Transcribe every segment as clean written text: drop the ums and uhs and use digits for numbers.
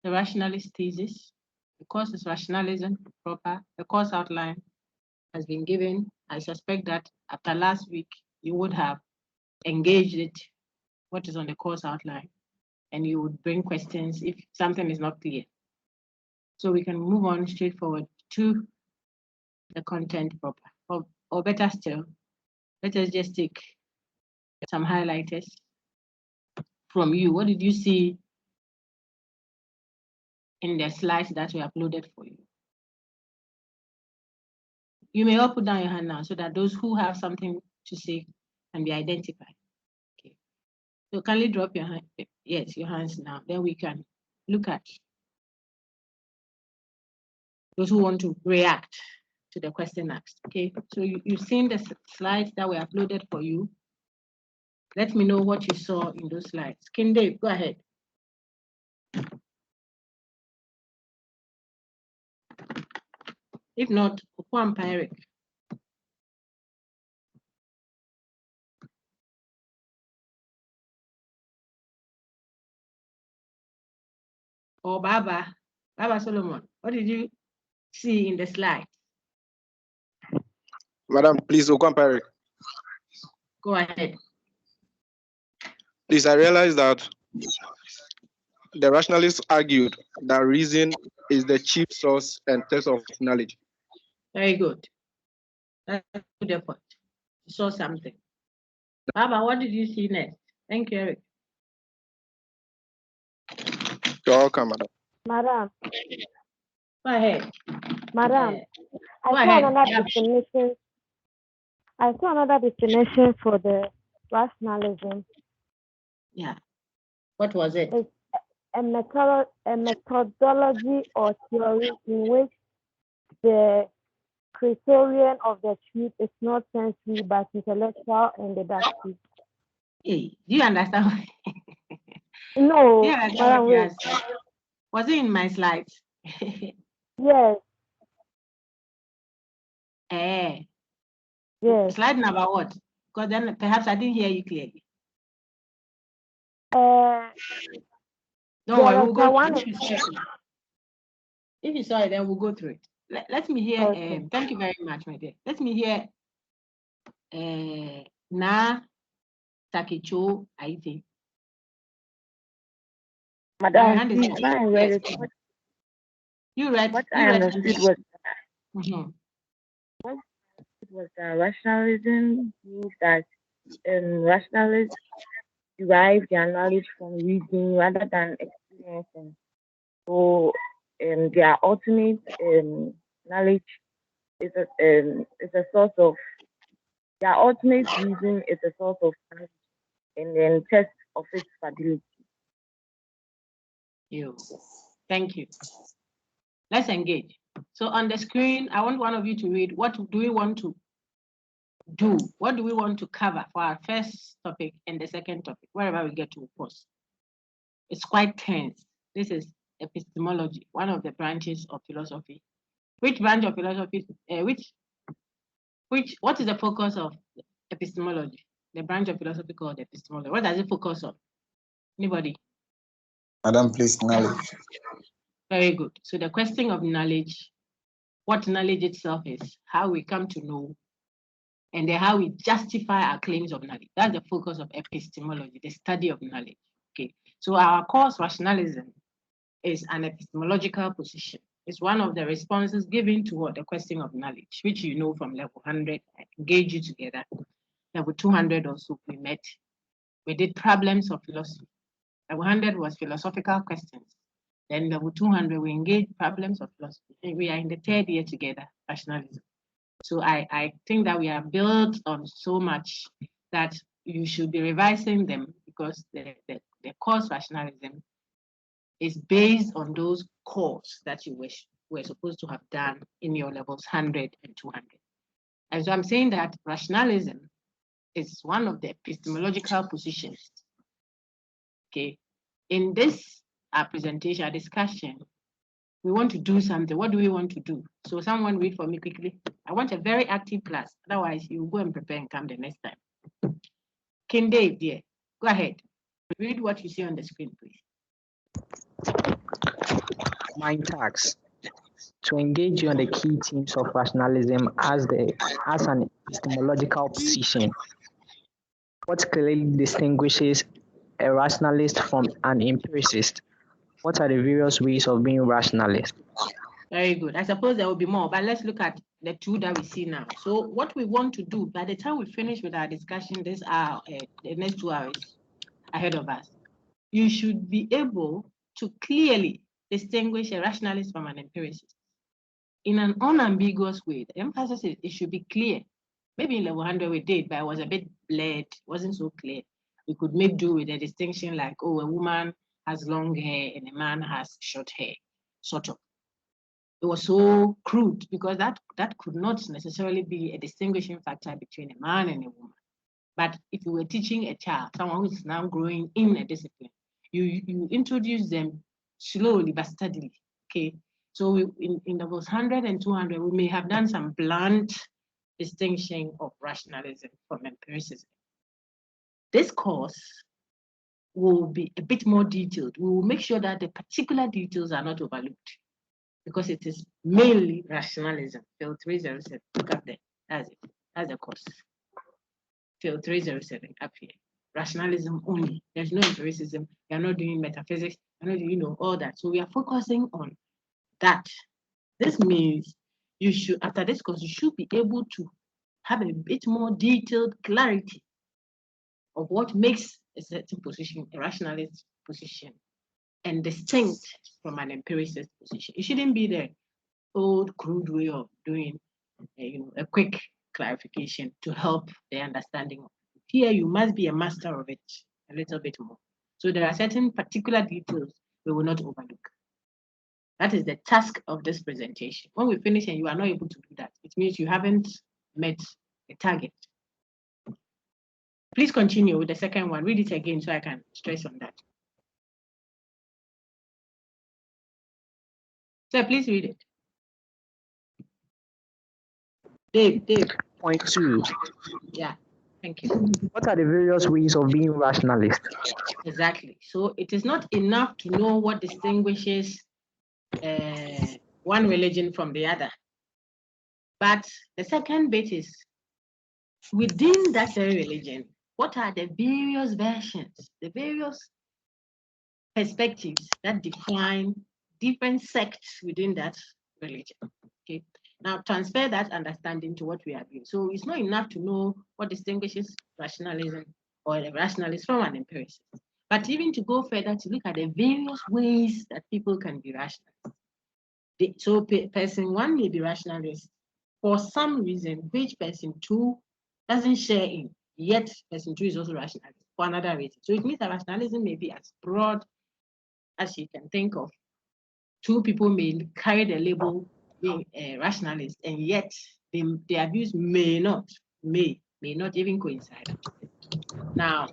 the rationalist thesis. The course is rationalism proper. The course outline has been given. I suspect that after last week, you would have engaged it, what is on the course outline, and you would bring questions if something is not clear. So we can move on straightforward to the content proper. Or better still, let us just take some highlighters from you. What did you see in the slides that we uploaded for you? You may all put down your hand now so that those who have something to say can be identified. Okay. So kindly drop your hand. Yes, your hands now. Then we can look at those who want to react to the question asked. Okay. So you've seen the slides that were uploaded for you. Let me know what you saw in those slides. Kinde, go ahead. If not, Empiric. Or Baba Solomon, what did you see in the slide? Madam, please, Empiric. Go ahead. Please, I realize that the rationalists argued that reason is the chief source and test of knowledge. Very good. That's a good effort. You saw something. Baba, what did you see next? Thank you, Eric. You're welcome, madam. Madam. Go ahead. Madam, I saw another definition for the rationalism. Yeah. What was it? It's a methodology or theory in which the criterion of the truth is not sensory but intellectual and deductive. Hey, do you understand? No. Yes. Was it in my slides? Yes. Yes. Slide number what? Because then perhaps I didn't hear you clearly. Don't worry, we'll go through it. If you saw it, then we'll go through it. Let me hear. Okay. Thank you very much, my dear. Let me hear. Na Takicho, I think. Madam, you read. What I understood was rationalism means that rationalists derive their knowledge from reasoning rather than experiencing. So their ultimate knowledge is a source of their ultimate reason is a source of knowledge and then test of its validity. Thank you. Let's engage. So on the screen, I want one of you to read. What do we want to do? What do we want to cover for our first topic and the second topic? Wherever we get to, of course. It's quite tense. This is epistemology, one of the branches of philosophy. Which branch of philosophy? What is the focus of epistemology? The branch of philosophy called epistemology. What does it focus on? Anybody? Madam, please, knowledge. Very good. So the question of knowledge, what knowledge itself is, how we come to know, and then how we justify our claims of knowledge. That's the focus of epistemology, the study of knowledge. Okay. So our course, rationalism, is an epistemological position. It's one of the responses given to the question of knowledge, which you know from level 100. I engage you together. Level 200 also, we met. We did problems of philosophy. Level 100 was philosophical questions. Then level 200, we engaged problems of philosophy. And we are in the third year together, rationalism. So I think that we are built on so much that you should be revising them because the course rationalism is based on those cores that you were supposed to have done in your levels 100 and 200. And so I'm saying that rationalism is one of the epistemological positions. Okay, in this presentation, our discussion, we want to do something. What do we want to do? So someone read for me quickly. I want a very active class. Otherwise, you go and prepare and come the next time. King Dave, dear, go ahead. Read what you see on the screen, please. mind task to engage you on the key themes of rationalism as an epistemological position. What clearly distinguishes a rationalist from an empiricist? What are the various ways of being rationalist? Very good. I suppose there will be more, but let's look at the two that we see now. So what we want to do, by the time we finish with our discussion this hour, the next 2 hours ahead of us, you should be able to clearly distinguish a rationalist from an empiricist in an unambiguous way. The emphasis is it should be clear. Maybe in level 100 we did, but it was a bit blurred, wasn't so clear. We could make do with a distinction like, oh, a woman has long hair and a man has short hair, sort of. It was so crude because that could not necessarily be a distinguishing factor between a man and a woman. But if you were teaching a child, someone who is now growing in a discipline, you introduce them slowly but steadily, okay? So in levels 100 and 200, we may have done some blunt distinction of rationalism from empiricism. This course will be a bit more detailed. We will make sure that the particular details are not overlooked because it is mainly rationalism. Field 307, look up there, that's it, that's the course. Field 307 up here. Rationalism only. There's no empiricism. We are not doing metaphysics. We're not doing, all that. So we are focusing on that. This means you should, after this course, you should be able to have a bit more detailed clarity of what makes a certain position a rationalist position and distinct from an empiricist position. It shouldn't be the old crude way of doing a quick clarification to help the understanding of it. Here you must be a master of it a little bit more. So there are certain particular details we will not overlook. That is the task of this presentation. When we finish and you are not able to do that, it means you haven't met the target. Please continue with the second one. Read it again so I can stress on that. Sir, please read it. Dave. Point 2. Yeah, thank you. What are the various ways of being rationalist? Exactly. So it is not enough to know what distinguishes one religion from the other. But the second bit is, within that very religion, what are the various versions, the various perspectives that define different sects within that religion? Okay. Now transfer that understanding to what we are doing. So it's not enough to know what distinguishes rationalism or a rationalist from an empiricist, but even to go further to look at the various ways that people can be rationalists. So person 1 may be rationalist for some reason, which person 2 doesn't share in, yet person 2 is also rationalist for another reason. So it means that rationalism may be as broad as you can think of. 2 people may carry the label being a rationalist, and yet their views may not even coincide. Now,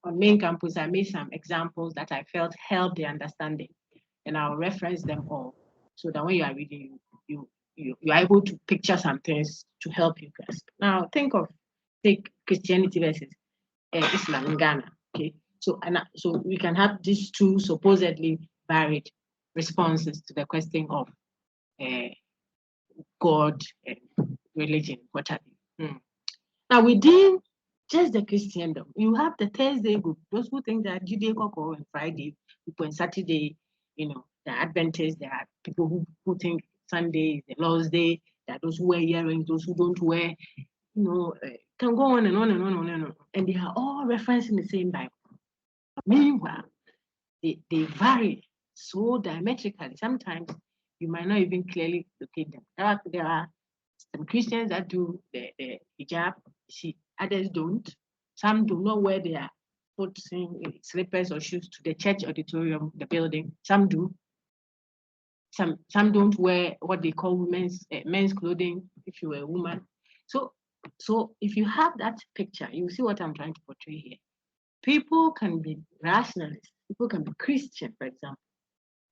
on main campus, I made some examples that I felt helped the understanding, and I'll reference them all so that when you are reading, you are able to picture some things to help you grasp. Now, take Christianity versus Islam in Ghana. Okay, so we can have these 2 supposedly varied responses to the question of God and religion, what have you. Now, within just the Christendom, you have the Thursday group, those who think that Judeo and Friday, people on Saturday, the Adventists, there are people who think Sunday is the Lord's Day, there are those who wear earrings, those who don't wear, can go on and on and on and on. And they are all referencing the same Bible. Meanwhile, they vary so diametrically. Sometimes you might not even clearly locate them. There are some Christians that do the hijab, see, others don't. Some do not wear their slippers or shoes to the church auditorium, the building. Some do. Some don't wear what they call men's clothing if you were a woman. So if you have that picture, you see what I'm trying to portray here. People can be rationalists. People can be Christian, for example.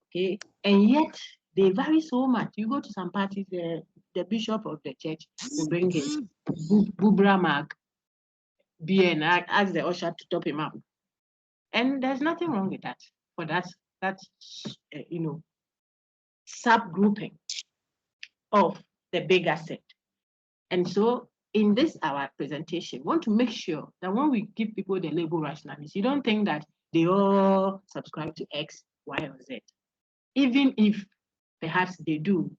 Okay, and yet they vary so much. You go to some parties, the bishop of the church will bring his Bubra Mag beer and ask the usher to top him up. And there's nothing wrong with that. For that subgrouping of the bigger set. And so in this, our presentation, we want to make sure that when we give people the label rationalist, you don't think that they all subscribe to X, Y, or Z. Even if perhaps they do,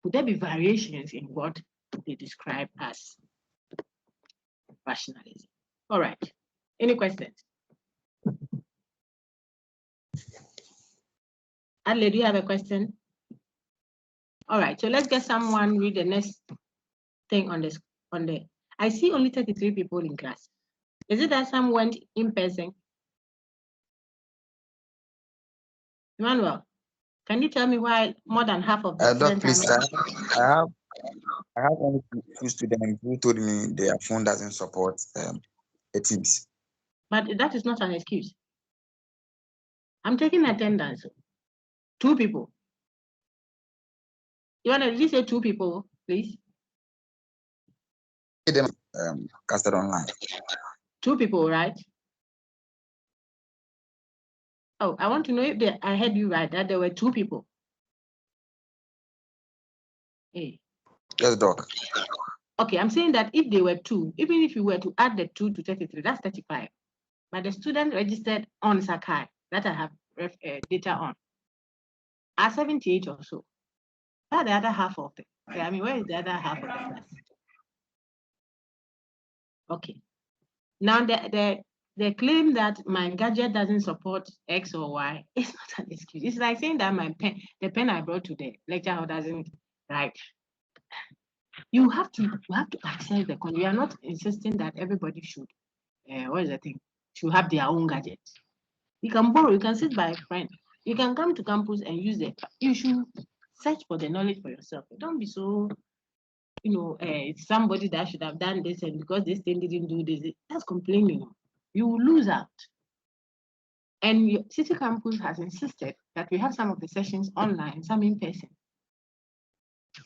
could there be variations in what they describe as rationalism? All right. Any questions? Adley, do you have a question? All right, so let's get someone read the next thing on this. I see only 33 people in class. Is it that some went in person? Emmanuel, can you tell me why more than half of the Doc, students please, are not? I have only two students who told me their phone doesn't support Teams. But that is not an excuse. I'm taking attendance. 2 people. Did you say 2 people, please? Them casted online. 2 people, right? Oh, I want to know if I heard you right, that there were 2 people. Hey. Yes, Doc. Okay, I'm saying that if they were 2, even if you were to add the 2 to 33, that's 35. But the student registered on Sakai, that I have data on, are 78 or so. That's the other half of it. I mean, where is the other half of the class? Okay. Now, the claim that my gadget doesn't support X or Y is not an excuse. It's like saying that the pen I brought to the lecture hall doesn't write. You have to accept the concept. We are not insisting that everybody should, what is the thing, should have their own gadget. You can borrow, you can sit by a friend. You can come to campus and use it. You should search for the knowledge for yourself. Don't be so, it's somebody that should have done this, and because this thing didn't do this, that's complaining. You will lose out. And City Campus has insisted that we have some of the sessions online, some in person.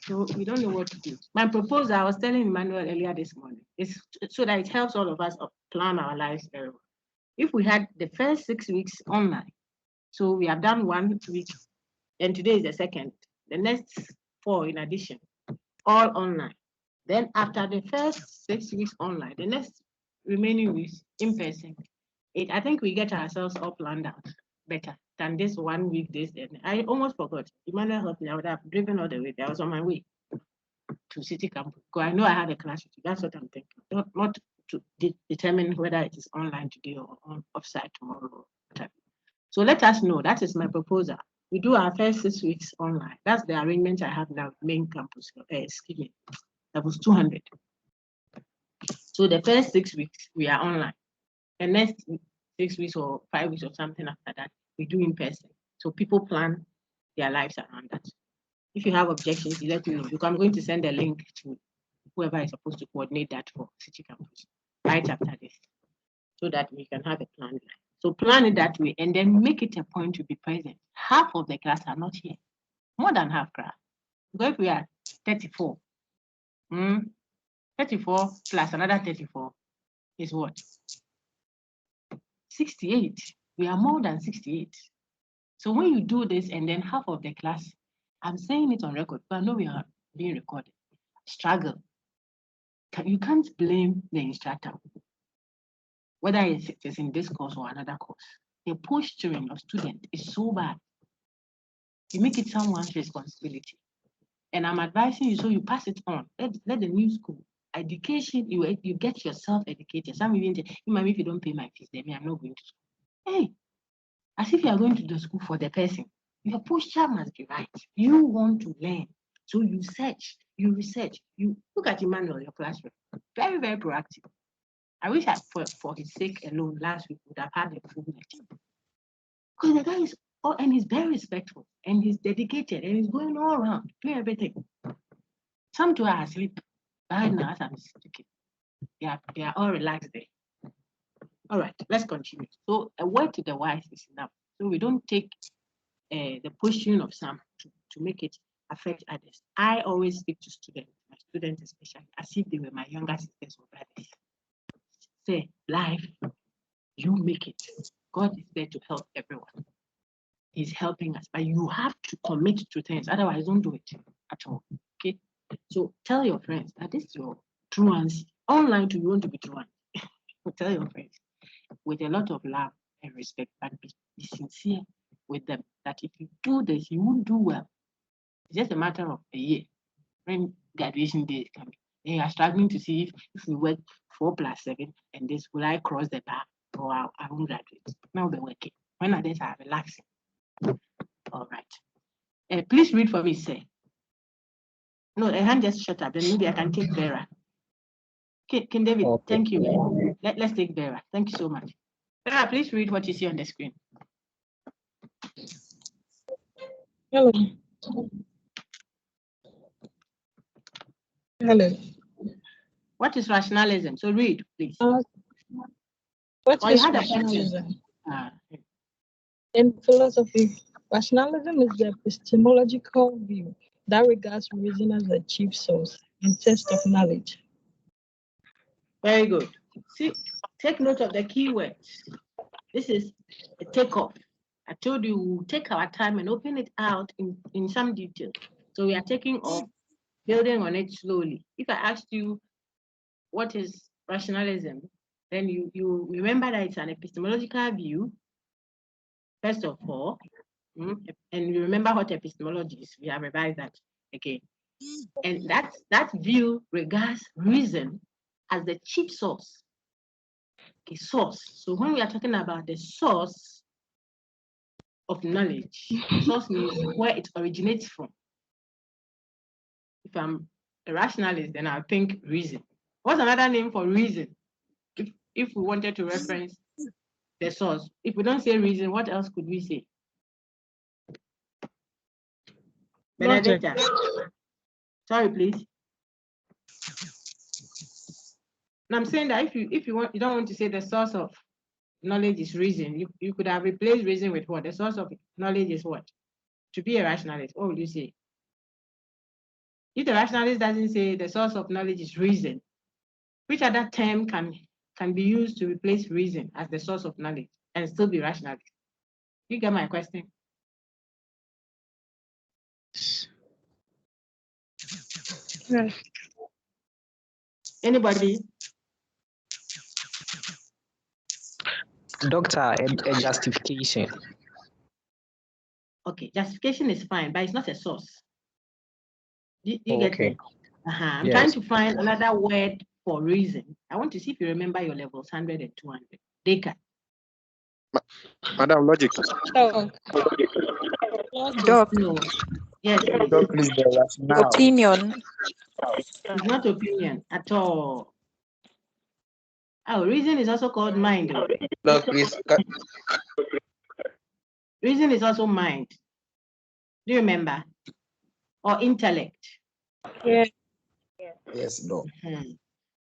So we don't know what to do. My proposal, I was telling Emmanuel earlier this morning, is so that it helps all of us plan our lives very well. If we had the first 6 weeks online, so we have done 1 week, and today is the second, the next 4 in addition, all online. Then after the first 6 weeks online, the next remaining weeks in person, I think we get ourselves all planned out better than this 1 week, this, and I almost forgot. Emmanuel helped me. I would have driven all the way. I was on my way to City Campus, because I know I have a class with you. That's what I'm thinking. Not to determine whether it is online today or on offsite tomorrow or whatever. So let us know. That is my proposal. We do our first 6 weeks online. That's the arrangement I have now, main campus. Excuse me, that was 200. So the first 6 weeks, we are online. The next 6 weeks or 5 weeks or something after that, we do in person. So people plan their lives around that. If you have objections, you let me know. Because I'm going to send a link to whoever is supposed to coordinate that for City Campus right after this, so that we can have a plan. So plan it that way, and then make it a point to be present. Half of the class are not here. More than half class. Because if we are 34, 34 plus another 34 is what? 68. We are more than 68. So when you do this and then half of the class, I'm saying it on record, but I know we are being recorded, struggle. You can't blame the instructor, whether it is in this course or another course. The posturing of students is so bad. You make it someone's responsibility. And I'm advising you, so you pass it on. Let the new school, education, you get yourself educated. Some even say, if you don't pay my fees, then I'm not going to school. Hey, as if you are going to the school for the person. Your posture must be right. You want to learn. So you search, you research, you look at Emmanuel, your classroom. Very, very proactive. I wish for his sake alone, last week would have had a full lecture. Because the guy is, and he's very respectful, and he's dedicated, and he's going all around, doing everything. Some two are asleep. Right now, as I'm speaking, they are all relaxed there. All right, let's continue. So a word to the wise is enough. So we don't take the pushing of some to make it affect others. I always speak to students, my students especially, as if they were my younger sisters or brothers. Say, life, you make it. God is there to help everyone. is helping us, but you have to commit to things, otherwise don't do it at all. Okay, so tell your friends that this is your true answer. Online, you want to be true answer. Tell your friends with a lot of love and respect, but be sincere with them that if you do this, you won't do well. It's just a matter of a year. When graduation day is coming, they are struggling to see if we work 4 + 7 and this, will I cross the bar or I won't graduate. Now they're working. When others are relaxing. All right. Please read for me, sir. No, a hand just shut up. Then maybe I can take Vera. Okay, King David, Okay. thank you. Let's take Vera. Thank you so much. Vera, please read what you see on the screen. Hello. Hello. What is rationalism? So read, please. What Or is you had a question? rationalism? Ah, In philosophy, rationalism is the epistemological view that regards reason as the chief source and test of knowledge. very good. See, take note of the keywords. This is a takeoff. I told you we'll take our time and open it out in some detail. So we are taking off, building on it slowly. If I asked you what is rationalism, then you remember that it's an epistemological view, first of all, and you remember what epistemology is. We have revised that again. And that view regards reason as the chief source, a source. So when we are talking about the source of knowledge, source means where it originates from. If I'm a rationalist, then I'll think reason. What's another name for reason? If we wanted to reference the source, if we don't say reason, what else could we say? Benedetta. Sorry, please. And I'm saying that if you don't want to say the source of knowledge is reason, you could have replaced reason with what? The source of knowledge is what? To be a rationalist, what would you say? If the rationalist doesn't say the source of knowledge is reason, which other term can be used to replace reason as the source of knowledge and still be rationalist? You get my question? Yes. Anybody? Doctor, a justification. Okay, justification is fine, but it's not a source. You get Okay. me? I'm Yes. trying to find another word for reason. I want to see if you remember your levels 100 and 200. Descartes. Madam, logic. Oh. Doc, No. Yes, please. So please, the rationale. opinion. It's not opinion at all. Oh, reason is also called mind. Doc, please. Reason is also mind. Do you remember? Or intellect. Yeah. Yes, no.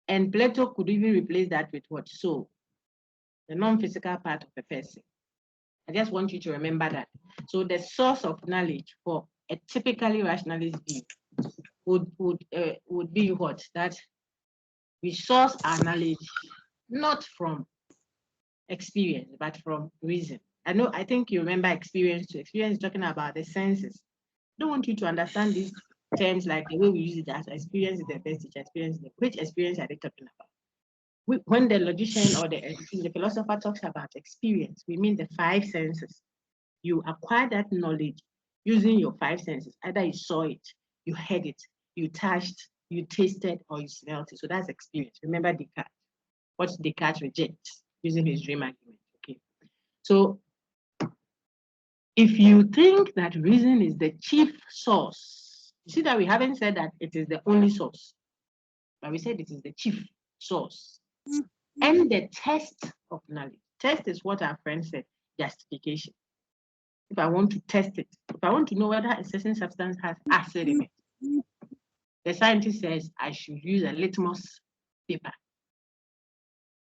And Plato could even replace that with what? Soul, the non-physical part of the person. I just want you to remember that. So the source of knowledge for a typically rationalist view would be what? That we source our knowledge not from experience, but from reason. I think you remember experience too. Experience is talking about the senses. I don't want you to understand these terms like the way we use it as experience is the best teacher, which experience are they talking about? When the logician or the philosopher talks about experience, we mean the 5 senses. You acquire that knowledge using your 5 senses. Either you saw it, you heard it, you touched, you tasted, or you smelled it. So that's experience. Remember Descartes. What Descartes rejects using his dream argument. Okay. So if you think that reason is the chief source, you see that we haven't said that it is the only source, but we said it is the chief source. And the test of knowledge. Test is what our friend said, justification. If I want to test it, if I want to know whether a certain substance has acid in it, the scientist says I should use a litmus paper.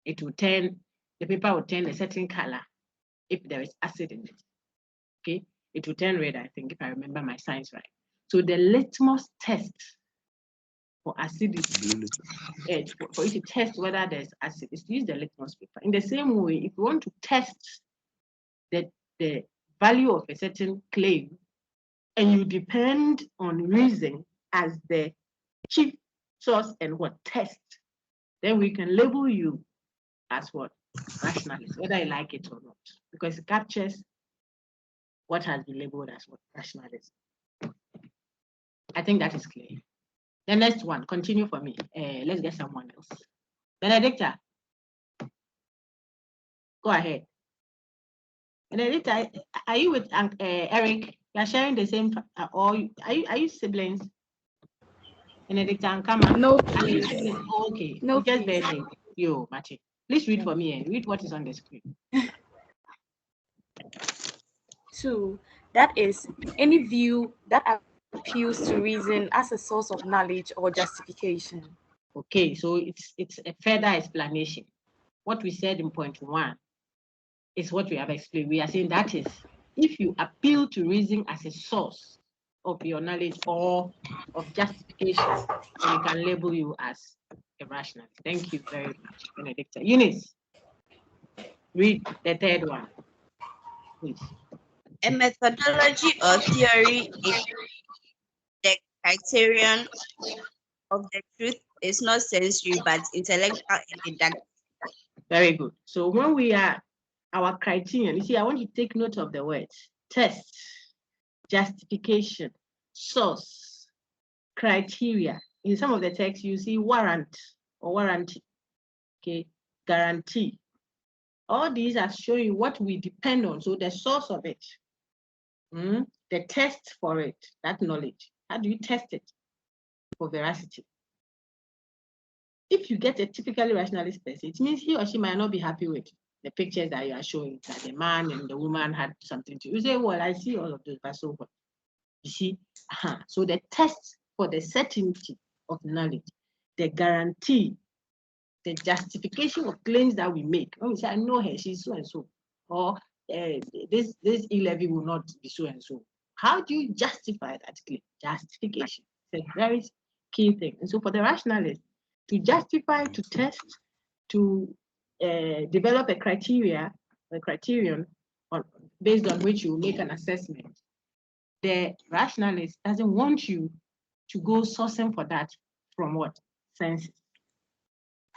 It will turn, the paper will turn a certain color if there is acid in it. Okay, it will turn red, I think, if I remember my science right. So the litmus test for acidity, for you to test whether there's acid, is to use the litmus paper. In the same way, if you want to test the value of a certain claim, and you depend on reason as the chief source and what test, then we can label you as what? Rationalist, whether you like it or not, because it captures what has been labeled as what? Rationalism. I think that is clear. The next one, continue for me. Let's get someone else. Benedicta, go ahead. Benedicta, are you with Eric? You are sharing the same, or are you siblings? Benedicta and Kama? No, Are you please. siblings? Oh, okay. No, Just please. barely. You, Mati. Please read for me. Read what is on the screen. 2. That is, any view that appeals to reason as a source of knowledge or justification. Okay, so it's a further explanation. What we said in point 1 is what we have explained. We are saying that is, if you appeal to reason as a source of your knowledge or of justification, then we can label you as a rationalist. Thank you very much, Benedicta. Eunice, read the third one, please. A methodology or theory is the criterion of the truth is not sensory but intellectual and deductive. Very good. So when we are our criterion, you see, I want you to take note of the words test, justification, source, criteria. In some of the texts, you see warrant or warranty, okay, guarantee. All these are showing what we depend on. So the source of it, the test for it, that knowledge. How do you test it for veracity? If you get a typically rationalist person, it means he or she might not be happy with the pictures that you are showing, that the man and the woman had something to. You say, well, I see all of those, but so what? You see, so the test for the certainty of knowledge, the guarantee, the justification of claims that we make. When we say, I know her, she's so and so, or this E-levy will not be so and so. How do you justify that claim? Justification. It's a very key thing. And so for the rationalist, to justify, to test, to develop a criterion based on which you make an assessment, the rationalist doesn't want you to go sourcing for that from what? Senses.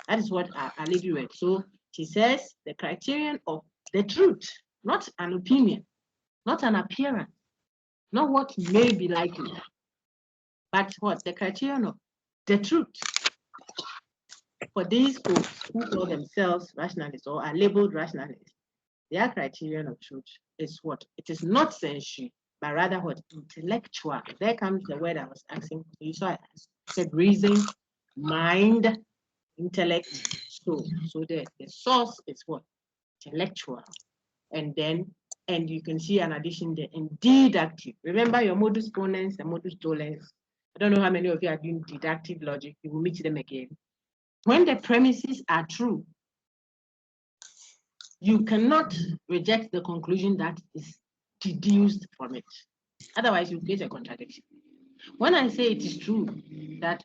That is what our lady read. So she says the criterion of the truth, not an opinion, not an appearance, not what may be likely, but what? The criterion of the truth. For these folks who call themselves rationalists or are labeled rationalists, their criterion of truth is what? It is not sensory, but rather what? Intellectual. There comes the word I was asking. So I said reason, mind, intellect, soul. So the source is what? Intellectual. And you can see an addition there, and deductive. Remember your modus ponens and modus tollens. I don't know how many of you are doing deductive logic. You will meet them again. When the premises are true, you cannot reject the conclusion that is deduced from it. Otherwise, you get a contradiction. When I say it is true that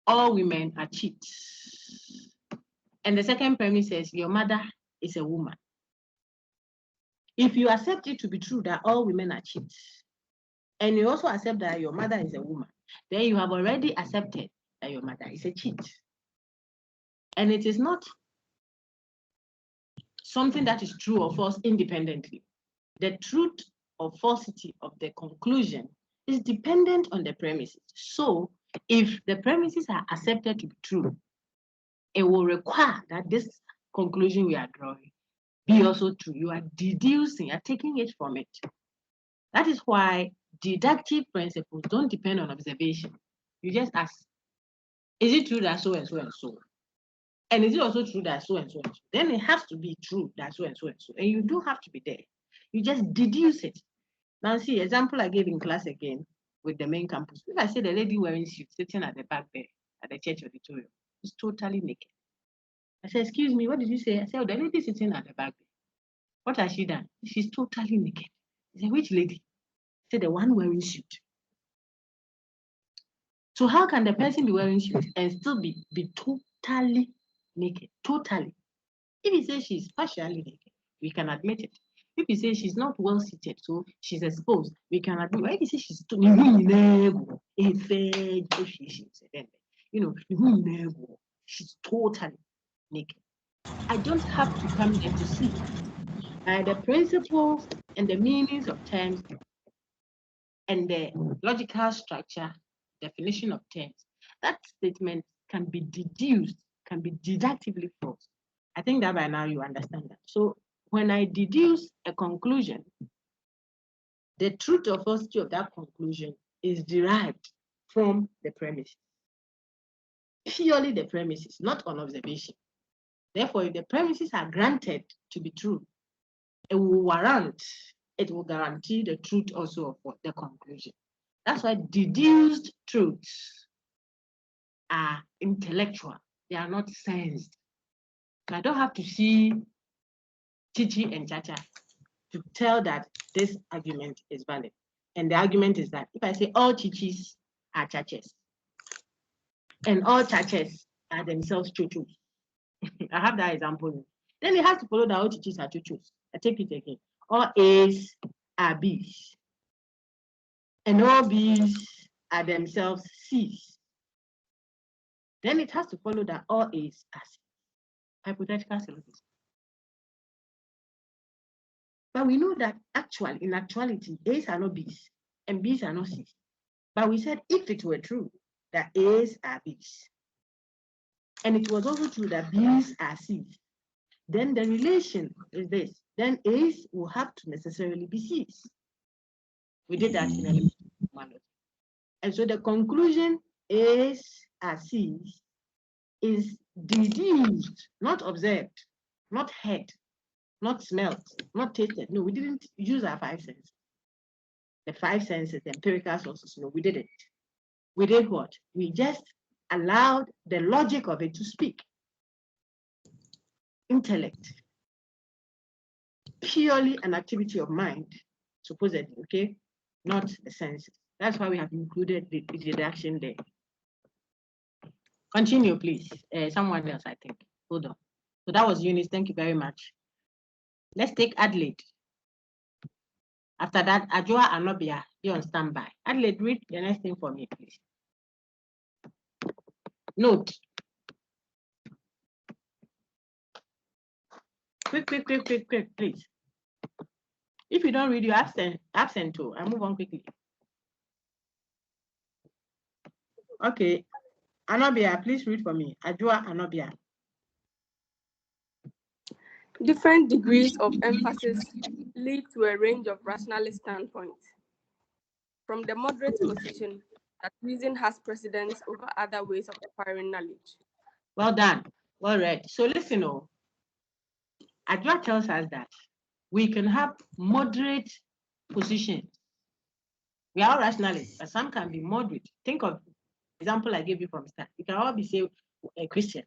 all women are cheats, and the second premise says your mother is a woman. If you accept it to be true that all women are cheats, and you also accept that your mother is a woman, then you have already accepted that your mother is a cheat. And it is not something that is true or false independently. The truth or falsity of the conclusion is dependent on the premises. So if the premises are accepted to be true, it will require that this conclusion we are drawing be also true. You are deducing, you are taking it from it. That is why deductive principles don't depend on observation. You just ask, is it true that so and so and so? And is it also true that so and so and so? Then it has to be true that so and so and so. And you don't have to be there. You just deduce it. Now see, example I gave in class again with the main campus. If I say the lady wearing suit sitting at the back there at the church auditorium is totally naked. I said, excuse me, what did you say? I said, oh, the lady sitting at the back there. What has she done? She's totally naked. I said, which lady? I said, the one wearing suit. So how can the person be wearing suit and still be totally naked? Totally. If he says she's partially naked, we can admit it. If you say she's not well seated, so she's exposed, we can agree. Why you say she's you know, she's totally naked. I don't have to come there to see. By the principles and the meanings of terms and the logical structure, definition of terms, that statement can be deduced, can be deductively false. I think that by now you understand that. So when I deduce a conclusion, the truth or falsity of that conclusion is derived from the premises. Purely the premises, not on observation. Therefore, if the premises are granted to be true, it will guarantee the truth also of the conclusion. That's why deduced truths are intellectual. They are not sensed. So I don't have to see Chichi and Chacha to tell that this argument is valid. And the argument is that if I say all Chichis are Chachas and all Chachas are themselves Chuchus, I have that example. Then it has to follow that all Chichis are Chuchus. I take it again. All A's are B's. And all B's are themselves C's. Then it has to follow that all A's are C's. Hypothetical syllogism. But we know that in actuality, A's are not B's and B's are not C's. But we said if it were true that A's are B's, and it was also true that B's are C's, then the relation is this. Then A's will have to necessarily be C's. We did that in element one. And so the conclusion A's are C's is deduced, not observed, not heard, not smelled, not tasted. No, we didn't use our five senses. The five senses, the empirical sources, no, we didn't. We did what? We just allowed the logic of it to speak. Intellect. Purely an activity of mind, supposedly, okay? Not the senses. That's why we have included the deduction there. Continue, please. Someone else, I think. Hold on. So that was Eunice. Thank you very much. Let's take Adelaide. After that, Ajua Anobia, you're on standby. Adelaide, read the next thing for me, please. Note. Quick, please. If you don't read, you're absent too. I move on quickly. Okay. Anobia, please read for me. Ajua Anobia. Different degrees of emphasis lead to a range of rationalist standpoints. From the moderate position that reason has precedence over other ways of acquiring knowledge. Well done. Well read. So listen, Ajua tells us that we can have moderate positions. We are all rationalists, but some can be moderate. Think of example I gave you from start. You can all be say a Christian,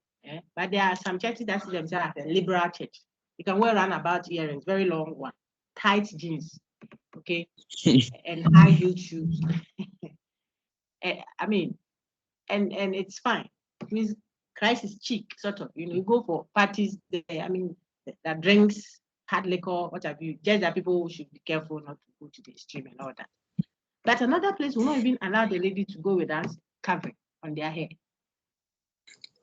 but there are some churches that see themselves as a liberal church. You can wear roundabout earrings, very long one, tight jeans, okay, and high heel shoes. I mean, and it's fine. It means Christ is cheap, sort of. You know, you go for parties there. I mean, that drinks, hard liquor, what have you. Just that people should be careful not to go to the extreme and all that. But another place will not even allow the lady to go without covering on their hair.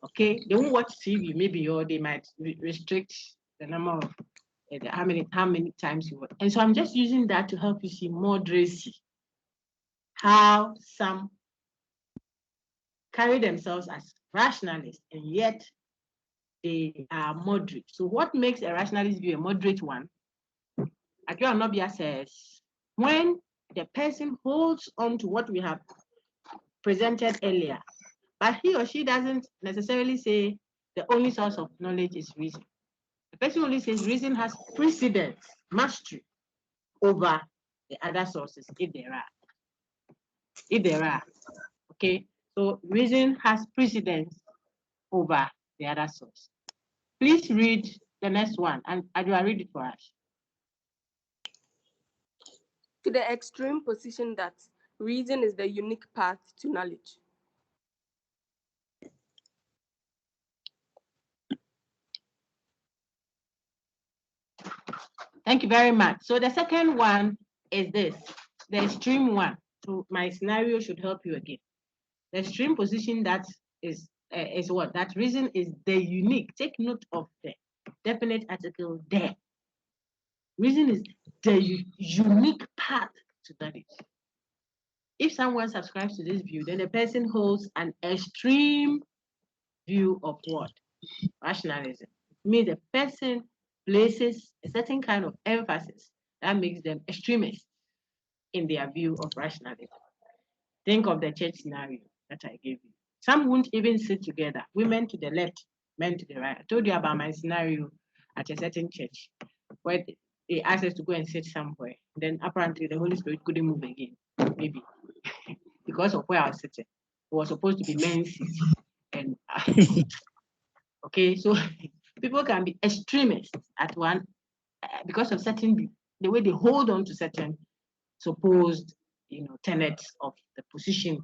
Okay, they won't watch TV, maybe, or they might restrict the number of how many times you watch. And so I'm just using that to help you see moderacy. How some carry themselves as rationalists and yet they are moderate. So what makes a rationalist view a moderate one? Akio Anobia says, when the person holds on to what we have presented earlier, but he or she doesn't necessarily say the only source of knowledge is reason. The person only says reason has precedence, mastery over the other sources, if there are. If there are, okay? So reason has precedence over the other source. Please read the next one, and I will read it for us. To the extreme position that reason is the unique path to knowledge. Thank you very much. So the second one is this, the extreme one. So my scenario should help you again. The extreme position that is what? That reason is the unique. Take note of the definite article there. Reason is the unique path to knowledge. If someone subscribes to this view, then the person holds an extreme view of what? Rationalism. It means the person places a certain kind of emphasis that makes them extremists in their view of rationalism. Think of the church scenario that I gave you. Some won't even sit together. Women to the left, men to the right. I told you about my scenario at a certain church where they asked us to go and sit somewhere. Then apparently the Holy Spirit couldn't move again, maybe because of where I was sitting. It was supposed to be men's seat. And okay, so people can be extremists at one because of certain, the way they hold on to certain supposed, tenets of the position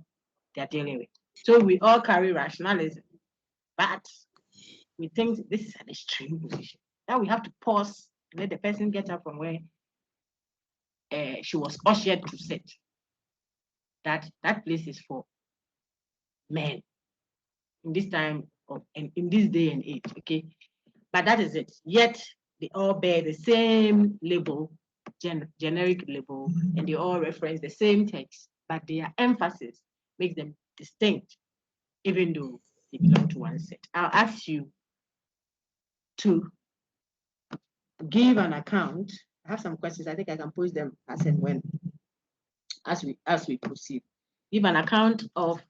they're dealing with. So we all carry rationalism, but we think this is an extreme position. Now we have to pause and let the person get up from where she was ushered to sit. That place is for men in this time of and in this day and age. Okay, but that is it. Yet they all bear the same label, generic label, and they all reference the same text, but their emphasis makes them distinct, even though they belong to one set. I'll ask you to give an account. I have some questions. I think I can pose them as and when, as we proceed. Give an account of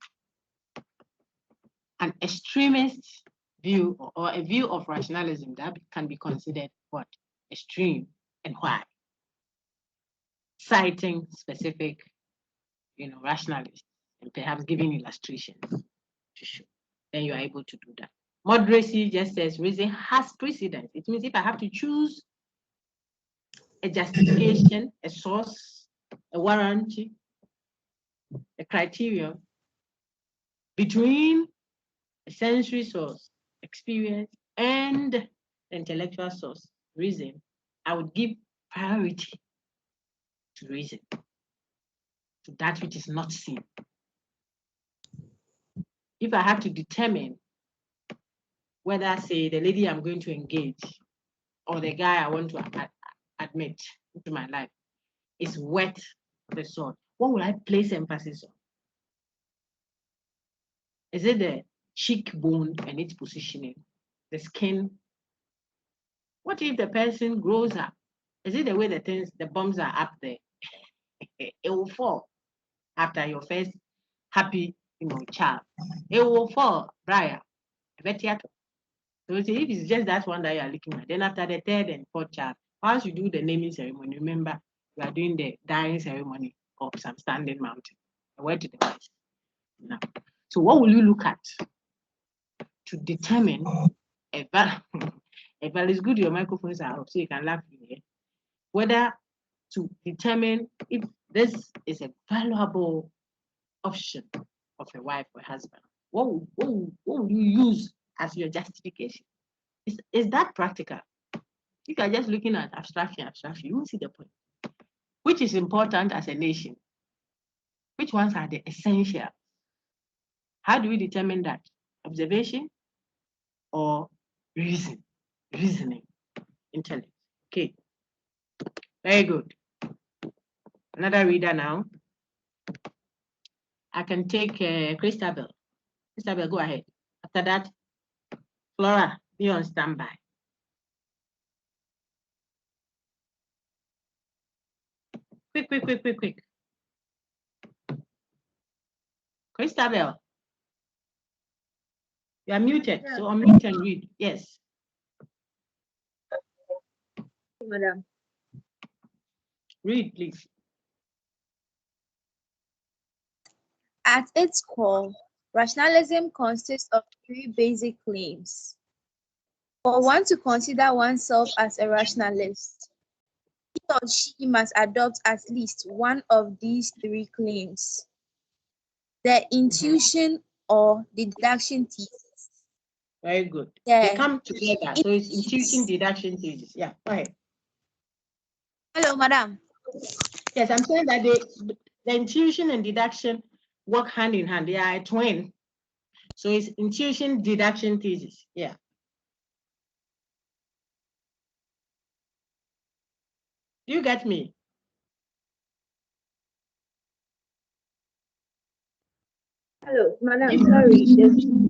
an extremist view or a view of rationalism that can be considered what? Extreme, and why? Citing specific, rationalists and perhaps giving illustrations to show. Then you are able to do that. Moderacy just says reason has precedence. It means if I have to choose a justification, a source, a warranty, a criterion between a sensory source, experience, and the intellectual source, reason, I would give priority to reason, to that which is not seen. If I have to determine whether, say, the lady I'm going to engage or the guy I want to admit into my life is worth the sword, what will I place emphasis on? Is it the cheekbone and its positioning, the skin? What if the person grows up? Is it the way the bombs are up there? It will fall after your first happy, child. It will fall, Brian. So if it's just that one that you are looking at, then after the third and fourth child, once you do the naming ceremony, remember you are doing the dying ceremony of some standing mountain. I went to the west. Now, so what will you look at to determine it's good your microphones are off so you can laugh here, whether to determine if this is a valuable option of a wife or husband? What will you use as your justification? Is that practical? If you're just looking at abstraction, you won't see the point. Which is important as a nation? Which ones are the essential? How do we determine that? Observation or reasoning, intellect? Okay, very good. Another reader now. I can take Christabel. Christabel, go ahead. After that, Flora, be on standby. Quick. Christabel, you are muted, so unmute and read. Yes. Madam. Read, please. At its core, rationalism consists of three basic claims. For one to consider oneself as a rationalist, he or she must adopt at least one of these three claims: the intuition or deduction thesis. Very good. They come together, so it's intuition, deduction thesis. Yeah, go ahead. Hello, madam. Yes, I'm saying that the intuition and deduction work hand in hand. They are a twin. So it's intuition, deduction, thesis. Yeah. Do you get me? Hello, madam. Sorry.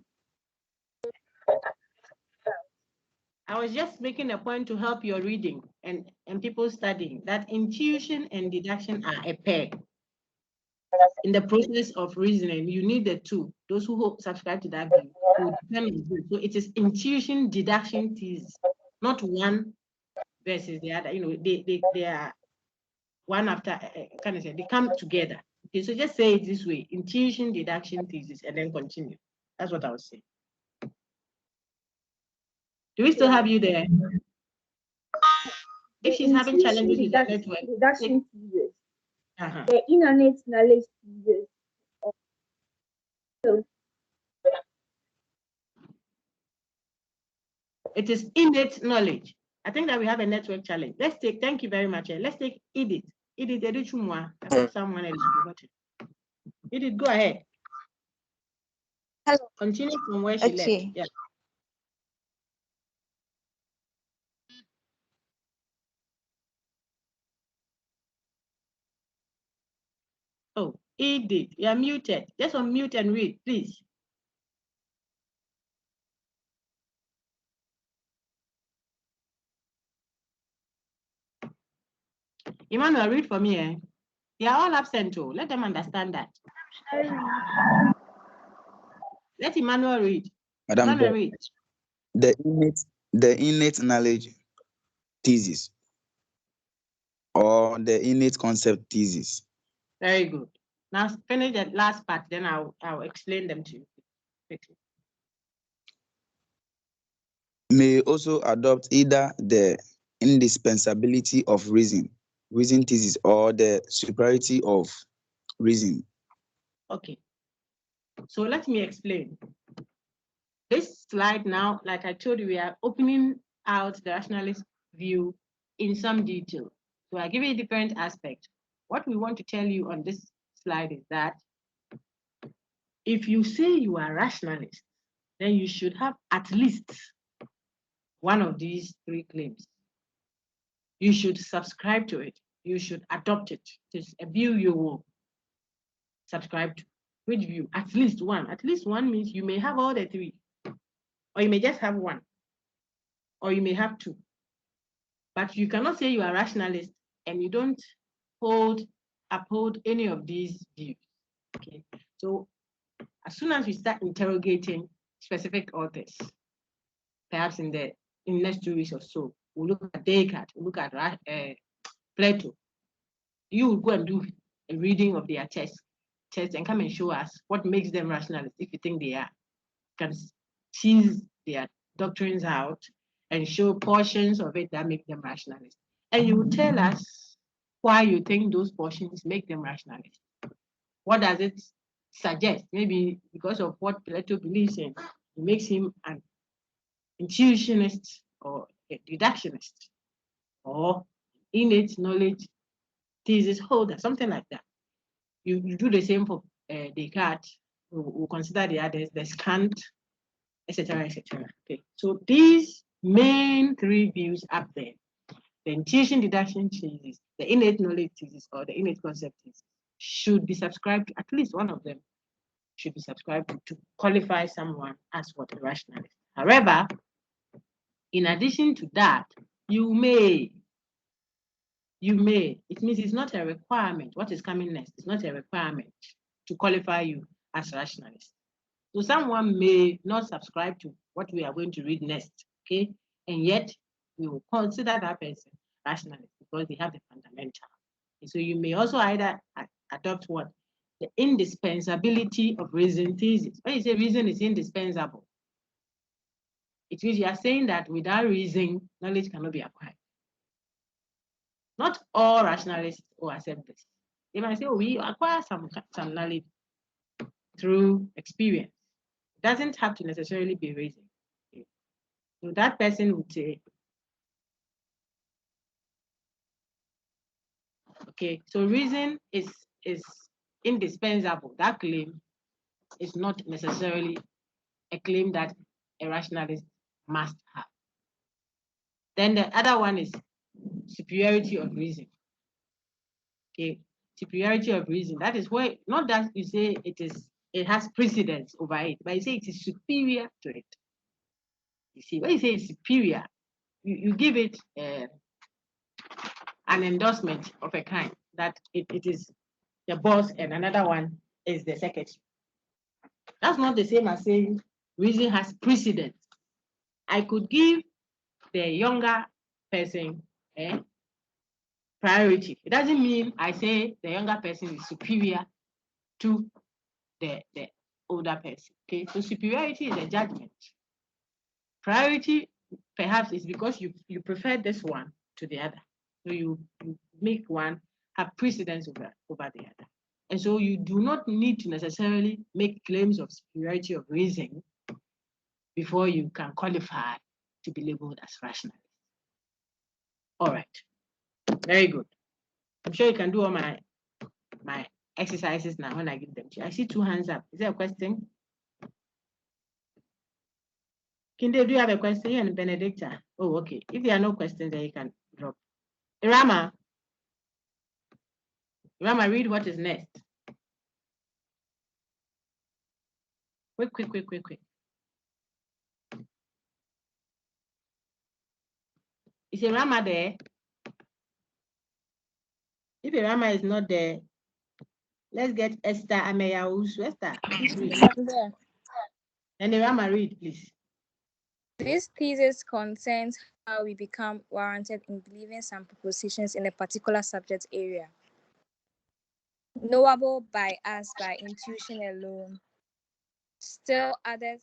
I was just making a point to help your reading and people studying that intuition and deduction are a pair. In the process of reasoning, you need the two. Those who subscribe to that view will depend on both. So it is intuition, deduction, thesis, not one versus the other. You know, they are one after, kind of say, they come together. Okay, so just say it this way: intuition, deduction, thesis, and then continue. That's what I was saying. Do we still have you there? If she's having challenges with the network, Deduction thesis. uh-huh. The innate knowledge thesis. It is innate knowledge. I think that we have a network challenge. Let's take, thank you very much. Let's take Edith. Edith, I thought someone else forgot it. Edith, go ahead. Hello. Continue from where she left. Yeah. Oh, Edith, you are muted. Just unmute and read, please. Emmanuel, read for me. Eh? They are all absent too. Let them understand that. Let Emmanuel read. Madam, Emmanuel, read. The innate knowledge thesis or the innate concept thesis. Very good. Now finish that last part, then I'll explain them to you quickly. May also adopt either the indispensability of reason thesis, or the superiority of reason. Okay. So let me explain. This slide now, like I told you, we are opening out the rationalist view in some detail. So I give you a different aspect. What we want to tell you on this slide is that if you say you are rationalist, then you should have at least one of these three claims. You should subscribe to it. You should adopt it. It's a view you will subscribe to. Which view? At least one. At least one means you may have all the three, or you may just have one, or you may have two. But you cannot say you are rationalist and you don't uphold any of these views. Okay. So as soon as we start interrogating specific authors, perhaps in the next 2 weeks or so, we'll look at Descartes, we'll look at Plato. You will go and do a reading of their text and come and show us what makes them rationalist if you think they are. You can tease their doctrines out and show portions of it that make them rationalist. And you will tell us why you think those portions make them rationalist. What does it suggest? Maybe because of what Plato believes in, it makes him an intuitionist or a deductionist or innate knowledge thesis holder, something like that. You do the same for Descartes. We'll consider the others, the Kant, etc., etc. Okay, so these main three views up there, the intuition deduction thesis, the innate knowledge thesis, or the innate concept thesis, should be subscribed to. At least one of them should be subscribed to qualify someone as what a rationalist. However, in addition to that, you may, it means it's not a requirement. What is coming next is not a requirement to qualify you as rationalist. So someone may not subscribe to what we are going to read next, okay? And yet we will consider that person rationalist because they have the fundamental. And so you may also either adopt what? The indispensability of reason thesis. When you say reason is indispensable, it means you are saying that without reason, knowledge cannot be acquired. Not all rationalists will accept this. They might say, oh, we acquire some knowledge through experience. It doesn't have to necessarily be reason. Okay. So that person would say, Okay, so reason is indispensable. That claim is not necessarily a claim that a rationalist must have. Then the other one is superiority of reason. Okay, superiority of reason. That is where, not that you say it has precedence over it, but you say it is superior to it. You see, when you say it's superior, you give it an endorsement of a kind that it is the boss and another one is the secretary. That's not the same as saying reason has precedence. I could give the younger person priority. It doesn't mean I say the younger person is superior to the older person. Okay, so superiority is a judgment. Priority perhaps is because you prefer this one to the other. So you make one have precedence over the other. And so you do not need to necessarily make claims of superiority of reason before you can qualify to be labeled as rationalist. All right, very good. I'm sure you can do all my exercises now when I give them to you. I see 2 hands up. Is there a question? Kinde, do you have a question? You and Benedicta. Oh, okay. If there are no questions, then you can drop. Irama, read what is next. Quick. Is Irama there? If Irama is not there, let's get Esther Ameyausu. Esther, please read. And Irama, read, please. This thesis concerns how we become warranted in believing some propositions in a particular subject area, knowable by us by intuition alone. Still others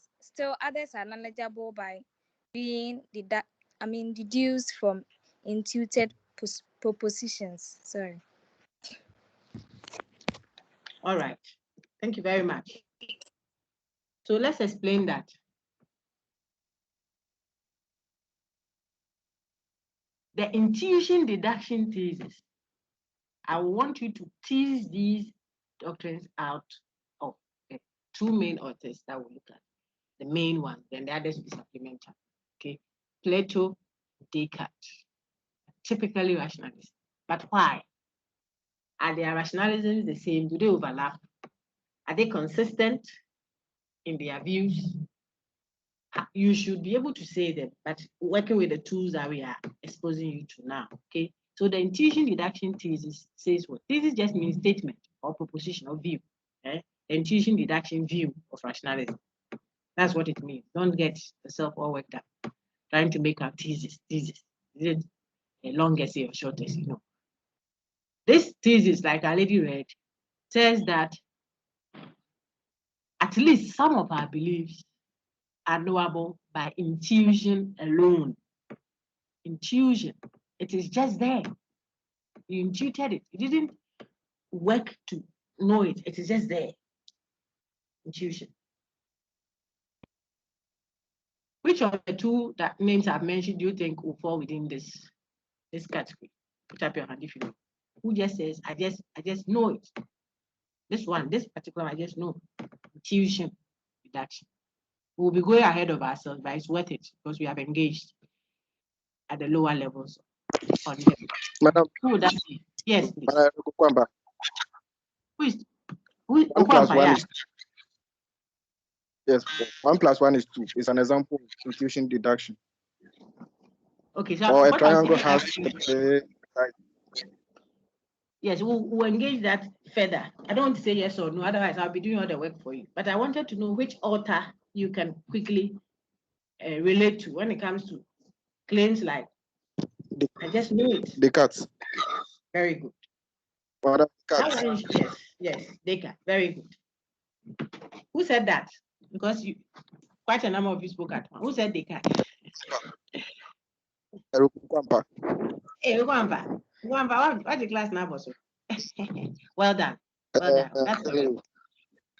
are knowledgeable by being deduced from intuited propositions. Sorry. All right. Thank you very much. So let's explain that. The intuition deduction thesis. I want you to tease these doctrines out of the 2 main authors that we'll look at. The main one, then the others will be supplemental. Okay, Plato, Descartes, typically rationalists. But why? Are their rationalisms the same? Do they overlap? Are they consistent in their views? You should be able to say them, but working with the tools that we are exposing you to now. Okay, so the intuition deduction thesis says what? Thesis just means statement or proposition or view. The intuition deduction view of rationalism. That's what it means. Don't get yourself all worked up trying to make out thesis. Is it a long essay or short essay? No. This thesis, like our lady read, says that at least some of our beliefs are knowable by intuition alone. Intuition. It is just there. You intuited it. You didn't work to know it. It is just there. Intuition. Which of the 2 names I've mentioned do you think will fall within this category? Put up your hand if you know. Who just says, I just know it. This one, this particular, I just know. Intuition deduction. We'll be going ahead of ourselves, but it's worth it because we have engaged at the lower levels on them. Madam, who would that be? Yes, please. Kwamba. Who 1 plus 1 yeah. is 2. Yes, 1 plus 1 is 2. It's an example of intuition deduction. Okay, so or a triangle has yes, we'll engage that further. I don't want to say yes or no, otherwise I'll be doing all the work for you. But I wanted to know which author you can quickly relate to when it comes to claims like, I just knew it. Descartes. Very good. Descartes. Yes, Descartes. Very good. Who said that? Because quite a number of you spoke at one. Who said Descartes? Hey, Wamba, what's the class now, boss? Well done. Well done. That's okay.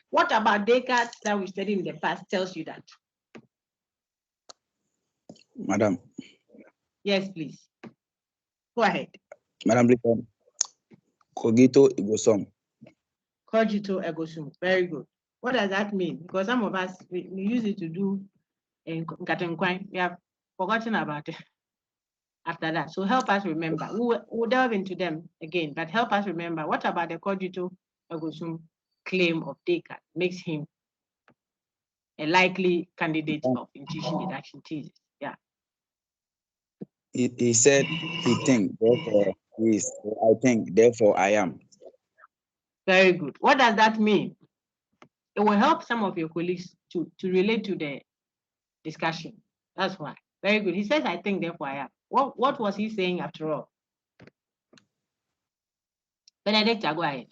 What about Descartes that we studied in the past tells you that? Madam. Yes, please. Go ahead. Madam, Cogito ergo sum. Cogito ergo sum. Very good. What does that mean? Because some of us, we use it to do in Katenkwan. We have forgotten about it after that. So help us remember. We'll delve into them again, but help us remember. What about the cogito ergo sum claim of Descartes makes him a likely candidate of intuition deduction thesis? Yeah. He said he think, therefore he is. I think, therefore I am. Very good. What does that mean? It will help some of your colleagues to relate to the discussion. That's why. Very good. He says, I think, therefore I am. What was he saying after all? Benedicta, go ahead.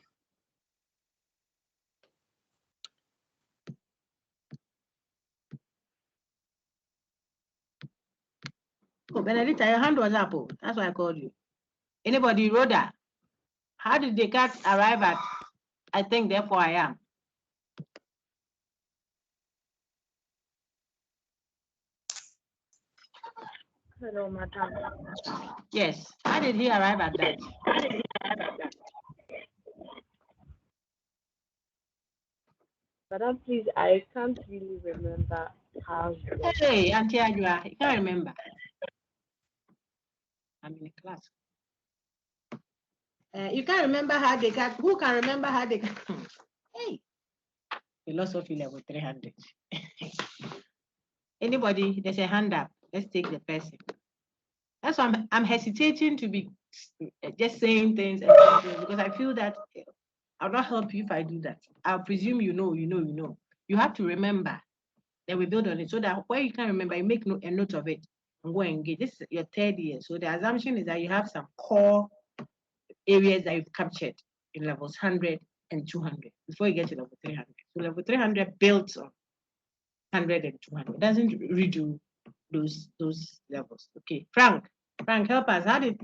Oh, Benedicta, your hand was up. Oh. That's why I called you. Anybody, Rhoda? How did Descartes arrive at, I think, therefore I am? Hello, madam. Yes. How did he arrive at that? Madam, please, I can't really remember how. Hey, Auntie Ajua, you can't remember. I'm in a class. You can't remember how Descartes. Who can remember how Descartes? Hey, philosophy level 300. Anybody? There's a hand up. Let's take the person. That's why I'm hesitating to be just saying things and saying things because I feel that I'll not help you if I do that. I'll presume you know. You have to remember. Then we build on it so that where you can remember, you make a note of it and go and engage. This is your third year. So the assumption is that you have some core areas that you've captured in levels 100 and 200 before you get to level 300. So level 300 builds on 100 and 200. It doesn't redo those levels. Okay, Frank, help us. How did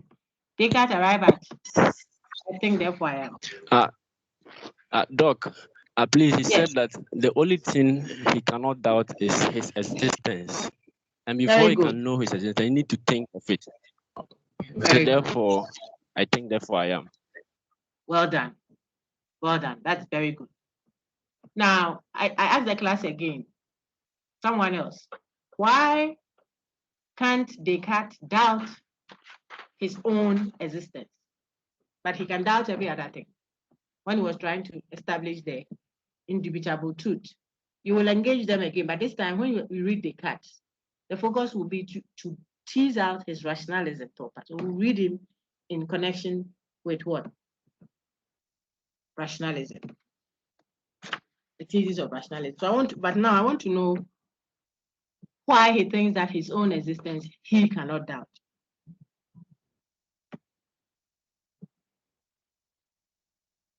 Descartes arrive at, I think, therefore I am? Doc, please, he said that the only thing he cannot doubt is his existence. And before he can know his existence, you need to think of it. So therefore, I think, therefore I am. Well done. Well done. That's very good. Now, I ask the class again. Someone else. Why can't Descartes doubt his own existence? But he can doubt every other thing. When he was trying to establish the indubitable truth, you will engage them again. But this time, when you read Descartes, the focus will be to tease out his rationalism proper. So we'll read him in connection with what? Rationalism. The thesis of rationalism. So now I want to know why he thinks that his own existence he cannot doubt.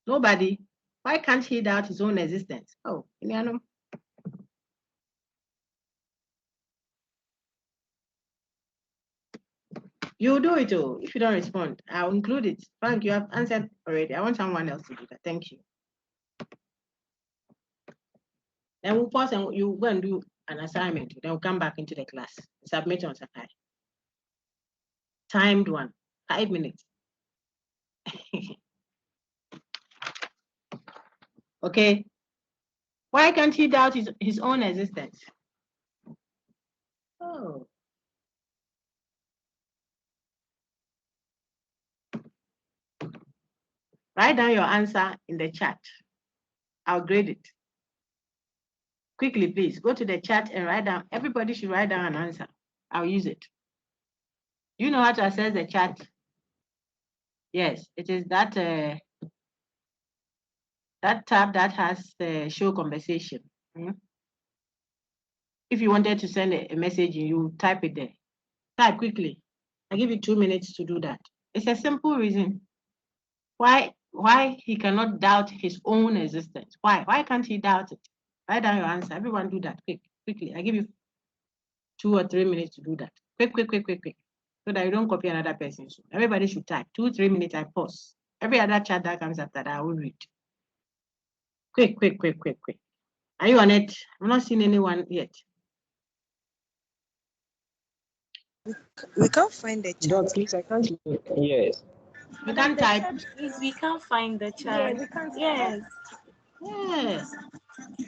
Nobody. Why can't he doubt his own existence? Oh, Iliano. You do it, oh, if you don't respond. I'll include it. Frank, you have answered already. I want someone else to do that. Thank you. Then we'll pause and you go and do an assignment. Then we'll come back into the class. Submit on Sakai. Timed one. 5 minutes. Okay. Why can't he doubt his own existence? Oh. Write down your answer in the chat. I'll grade it. Quickly, please, go to the chat and write down. Everybody should write down an answer. I'll use it. You know how to access the chat? Yes, it is that that tab that has the show conversation. If you wanted to send a message, you type it there. Type quickly. I'll give you 2 minutes to do that. It's a simple reason why he cannot doubt his own existence. Why can't he doubt it? Write down your answer. Everyone do that quickly. I give you 2 or 3 minutes to do that. Quick. So that you don't copy another person. So everybody should type 2 or 3 minutes. I pause. Every other chat that comes after that, I will read. Quick. Are you on it? I'm not seeing anyone yet. We can't find the chat. Doc, please, I can't. Yes. You can't type. Please, we can't find the Yeah, chat. we can't. Yes. Yeah.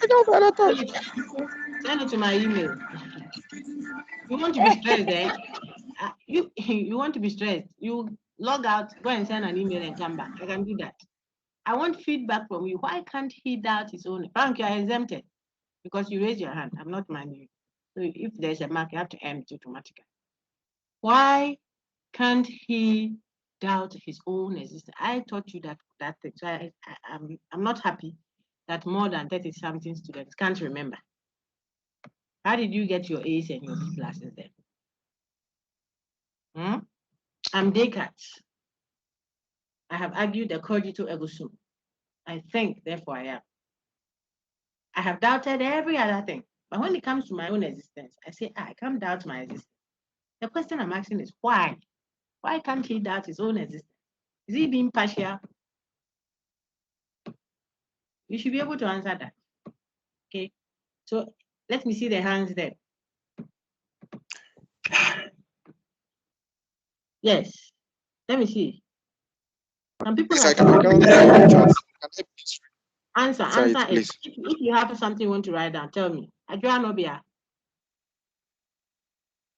I don't find that time. Send it to my email. You want to be stressed, eh? You want to be stressed. You log out, go and send an email and come back. I can do that. I want feedback from you. Why can't he doubt his own? Frank, you are exempted because you raise your hand. I'm not minding you. So if there's a mark, you have to end it automatically. Why can't he doubt his own existence? I taught you that thing. So I'm not happy that more than 30-something students can't remember. How did you get your A's and your B classes then? I'm Descartes. I have argued the cogito ergo sum. I think, therefore I am. I have doubted every other thing. But when it comes to my own existence, I say, I can't doubt my existence. The question I'm asking is why? Why can't he doubt his own existence? Is he being partial? You should be able to answer that. Okay. So let me see the hands there. Yes. Let me see. Some people Yes, have I can answer. Sorry, Answer please. is if you have something you want to write down, tell me. Adrianobia.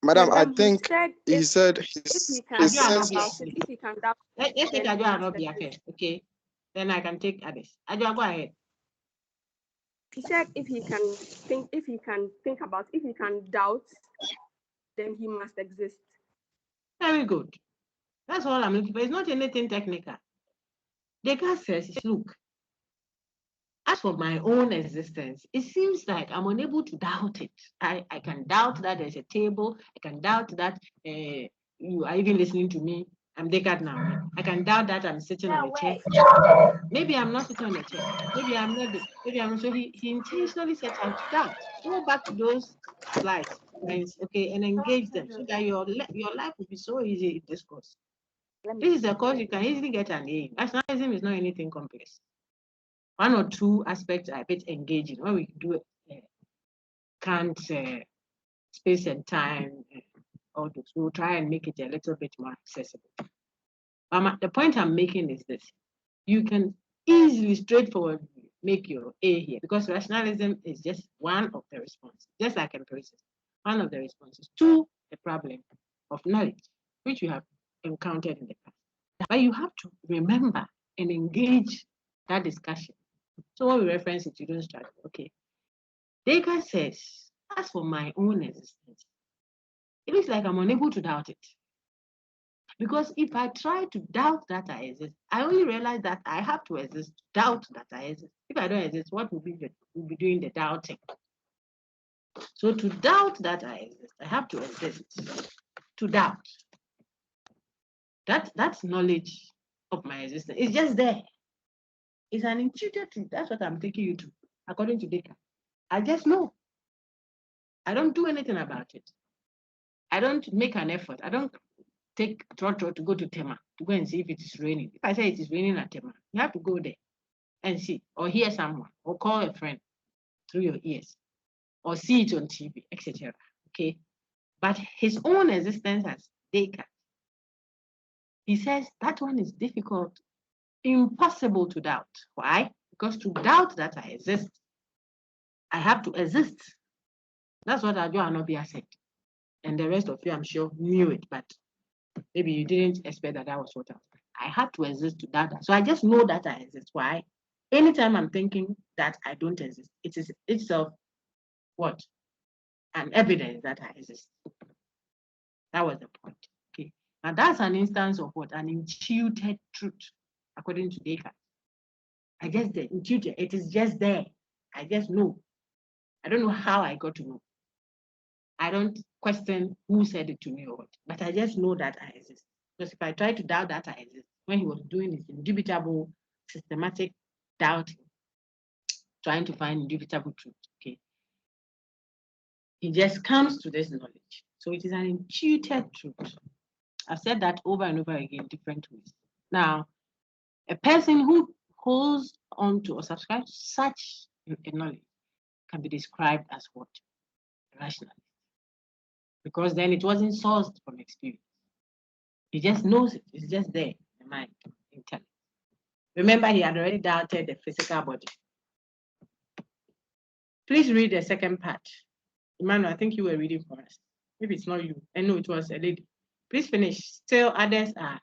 Madam, I Madam, think he said if his he can doubt sense. about it, if he can doubt, Let's take then he must Adrianobia exist. first, okay? Then I can take others. Adrian, go ahead. He said if he can think about, if he can doubt, then he must exist. Very good. That's all I'm looking for. It's not anything technical. Descartes says, look, as for my own existence, it seems like I'm unable to doubt it. I can doubt that there's a table. I can doubt that you are even listening to me. I'm Descartes now. I can doubt that I'm sitting on a chair. Maybe I'm not sitting on a chair. Maybe I'm not. Maybe I'm. So he intentionally set out to doubt. Go back to those slides and engage them so that your life will be so easy in this course. This is a course you can easily get an A. Rationalism is not anything complex. One or two aspects are a bit engaging. When we do Kant, space and time, all those, we'll try and make it a little bit more accessible. The point I'm making is this. You can easily, straightforward make your A here because rationalism is just one of the responses, just like empiricist, one of the responses to the problem of knowledge, which you have encountered in the past. But you have to remember and engage that discussion. So when we reference it, you don't start, okay. Descartes says, as for my own existence, it looks like I'm unable to doubt it. Because if I try to doubt that I exist, I only realize that I have to exist to doubt that I exist. If I don't exist, what will be doing the doubting? So to doubt that I exist, I have to exist to doubt. That's knowledge of my existence. It's just there. It's an intuitive truth. That's what I'm taking you to, according to Descartes. I just know. I don't do anything about it. I don't make an effort. I don't take Trotro to go to Tema to go and see if it is raining. If I say it is raining at Tema, you have to go there and see, or hear someone, or call a friend through your ears, or see it on TV, etc. Okay, but his own existence as Descartes, he says that one is difficult, impossible to doubt. Why? Because to doubt that I exist, I have to exist. That's what Adjo Anobia said, and the rest of you, I'm sure, knew it, but maybe you didn't expect that was what I had to exist to doubt that. So I just know that I exist. Why? Anytime I'm thinking that I don't exist, it is itself what? An evidence that I exist. That was the point. Okay. Now that's an instance of what? An intuited truth, according to Descartes. I just intuited. It is just there. I just know. I don't know how I got to know. I don't question who said it to me or what, but I just know that I exist. Because if I try to doubt that I exist, when he was doing his indubitable, systematic doubting, trying to find indubitable truth, okay, he just comes to this knowledge. So it is an intuited truth. I've said that over and over again, different ways. Now, a person who holds on to or subscribes to such a knowledge can be described as what? Rationalist. Because then it wasn't sourced from experience. He just knows it. It's just there in the mind, intellect. Remember, he had already doubted the physical body. Please read the second part. Emmanuel, I think you were reading for us. Maybe it's not you. I know it was a lady. Please finish. Still others are.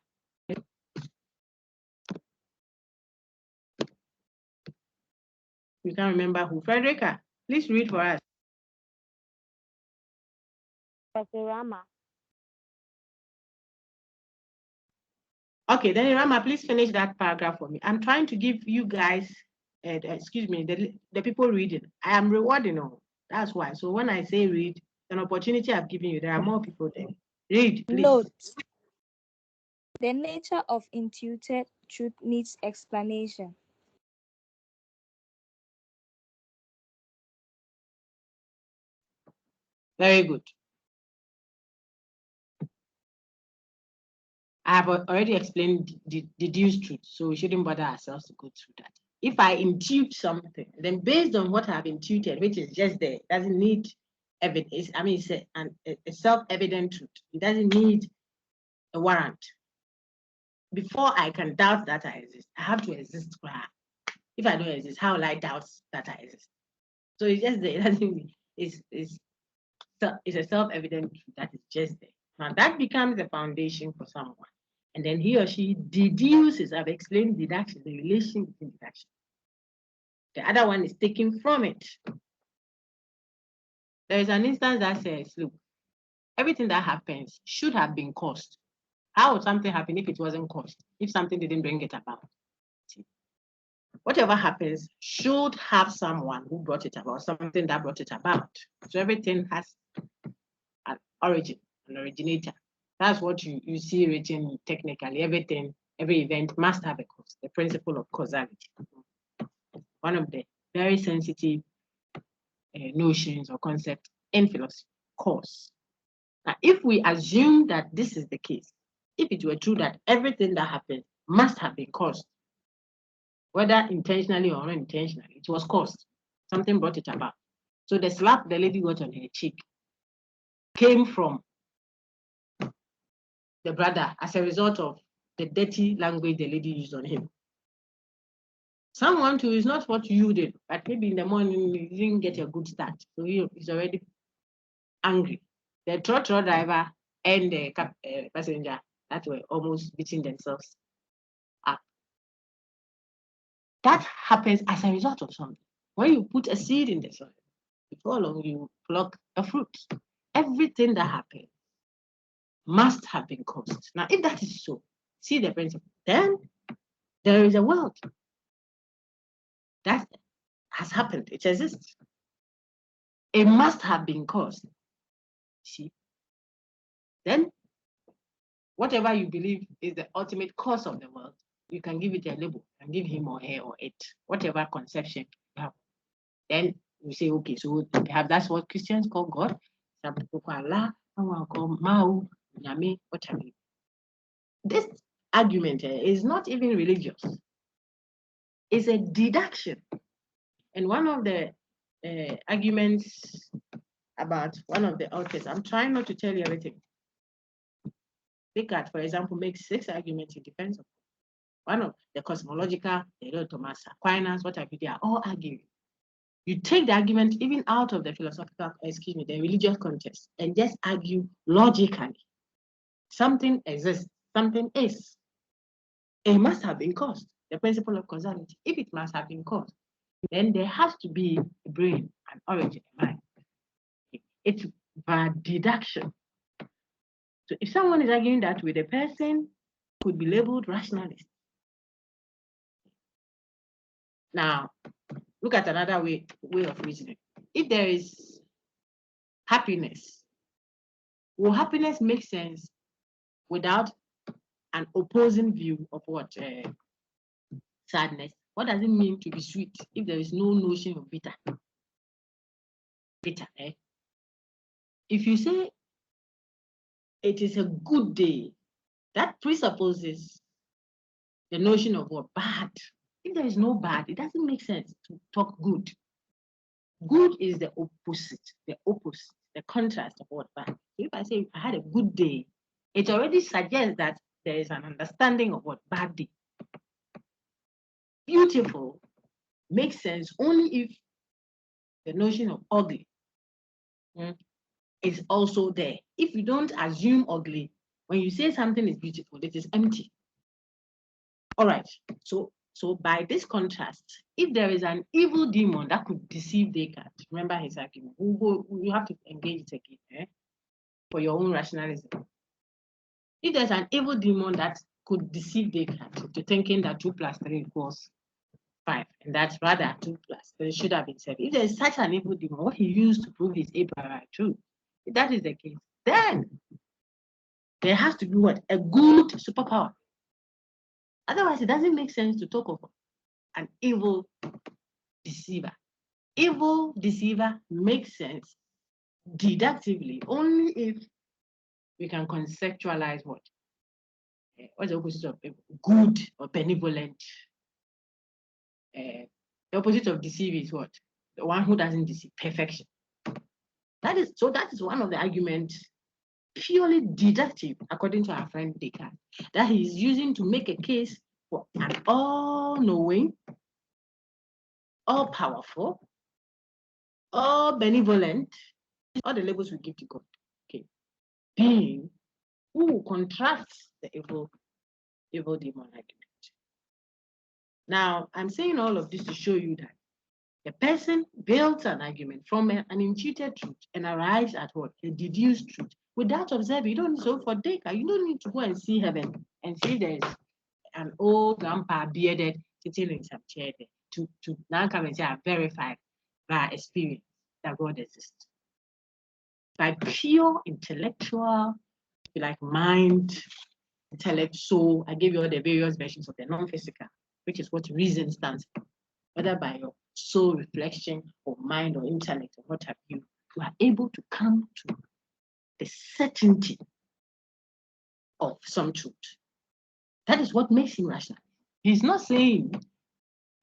You can't remember who. Frederica, please read for us. Professor Rama. Okay, then Rama, please finish that paragraph for me. I'm trying to give you guys, excuse me, the people reading. I am rewarding all. That's why. So when I say read, an opportunity I've given you, there are more people there. Read, please. Note. The nature of intuited truth needs explanation. Very good. I have already explained the deduced truth, so we shouldn't bother ourselves to go through that. If I intuit something, then based on what I've intuited, which is just there, doesn't need evidence. I mean, it's a self-evident truth. It doesn't need a warrant. Before I can doubt that I exist, I have to exist. If I don't exist, how will I doubt that I exist? So it's just there. It doesn't mean it's a self-evident truth that is just there. Now that becomes the foundation for someone. And then he or she deduces, I've explained deduction, the relation between deduction. The other one is taken from it. There is an instance that says, look, everything that happens should have been caused. How would something happen if it wasn't caused? If something didn't bring it about? See, whatever happens should have someone who brought it about, something that brought it about. So everything has an origin, an originator. That's what you see written technically. Everything, every event must have a cause, the principle of causality. One of the very sensitive notions or concepts in philosophy, cause. Now, if we assume that this is the case, if it were true that everything that happened must have been caused, whether intentionally or unintentionally, it was caused. Something brought it about. So the slap the lady got on her cheek came from the brother as a result of the dirty language the lady used on him. Someone too is not what you did, but maybe in the morning you didn't get a good start, so he's already angry. The trotro driver and the passenger that were almost beating themselves up. That happens as a result of something. When you put a seed in the soil, before long you pluck a fruit. Everything that happens must have been caused. Now, if that is so, see the principle, then there is a world that has happened. It exists. It must have been caused. See? Then, whatever you believe is the ultimate cause of the world, you can give it a label and give him or her or it, whatever conception you have. Then you say, okay, so perhaps that's what Christians call God. Some people call Allah, someone call Mao, Nyame, whatever. This argument is not even religious. It's a deduction. And one of the arguments about one of the authors, I'm trying not to tell you everything. Descartes, for example, makes 6 arguments in defense of one of the cosmological, Thomas Aquinas, what have you, they are all arguing. You take the argument even out of the philosophical, the religious context, and just argue logically. Something exists, something is. It must have been caused, the principle of causality. If it must have been caused, then there has to be a brain, an origin, a mind. It's by deduction. So if someone is arguing that way, the person could be labeled rationalist. Now, look at another way of reasoning. If there is happiness, will happiness make sense without an opposing view of what sadness? What does it mean to be sweet if there is no notion of bitter? Bitter, eh? If you say it is a good day, that presupposes the notion of what? Bad. If there is no bad, it doesn't make sense to talk good. Good is the opposite, the contrast of what bad. So if I say I had a good day, it already suggests that there is an understanding of what bad day. Beautiful makes sense only if the notion of ugly is also there. If you don't assume ugly, when you say something is beautiful, it is empty. All right. So by this contrast, if there is an evil demon that could deceive Descartes, remember his argument, you have to engage it again for your own rationalism. If there's an evil demon that could deceive Descartes to thinking that 2 + 3 = 5, and that's rather 2 + 3 should have been 7. If there's such an evil demon, what he used to prove his a priori truth, if that is the case, then there has to be what? A good superpower. Otherwise, it doesn't make sense to talk of an evil deceiver. Evil deceiver makes sense deductively only if we can conceptualize what? What's the opposite of good or benevolent? The opposite of deceive is what? The one who doesn't deceive, perfection. That is one of the arguments, purely deductive, according to our friend Descartes, that he is using to make a case for an all-knowing, all-powerful, all-benevolent, all the labels we give to God, okay, being who contrasts the evil demon argument. Now, I'm saying all of this to show you that the person builds an argument from an imputed truth and arrives at what? A deduced truth. Without observing, you don't need to, for Descartes, you don't need to go and see heaven and see there's an old grandpa bearded sitting in some chair there to now come and say, I verified by experience that God exists. By pure intellectual, like mind, intellect, soul, I gave you all the various versions of the non-physical, which is what reason stands for. Whether by your soul reflection or mind or intellect or what have you, you are able to come to the certainty of some truth. That is what makes him rational. He's not saying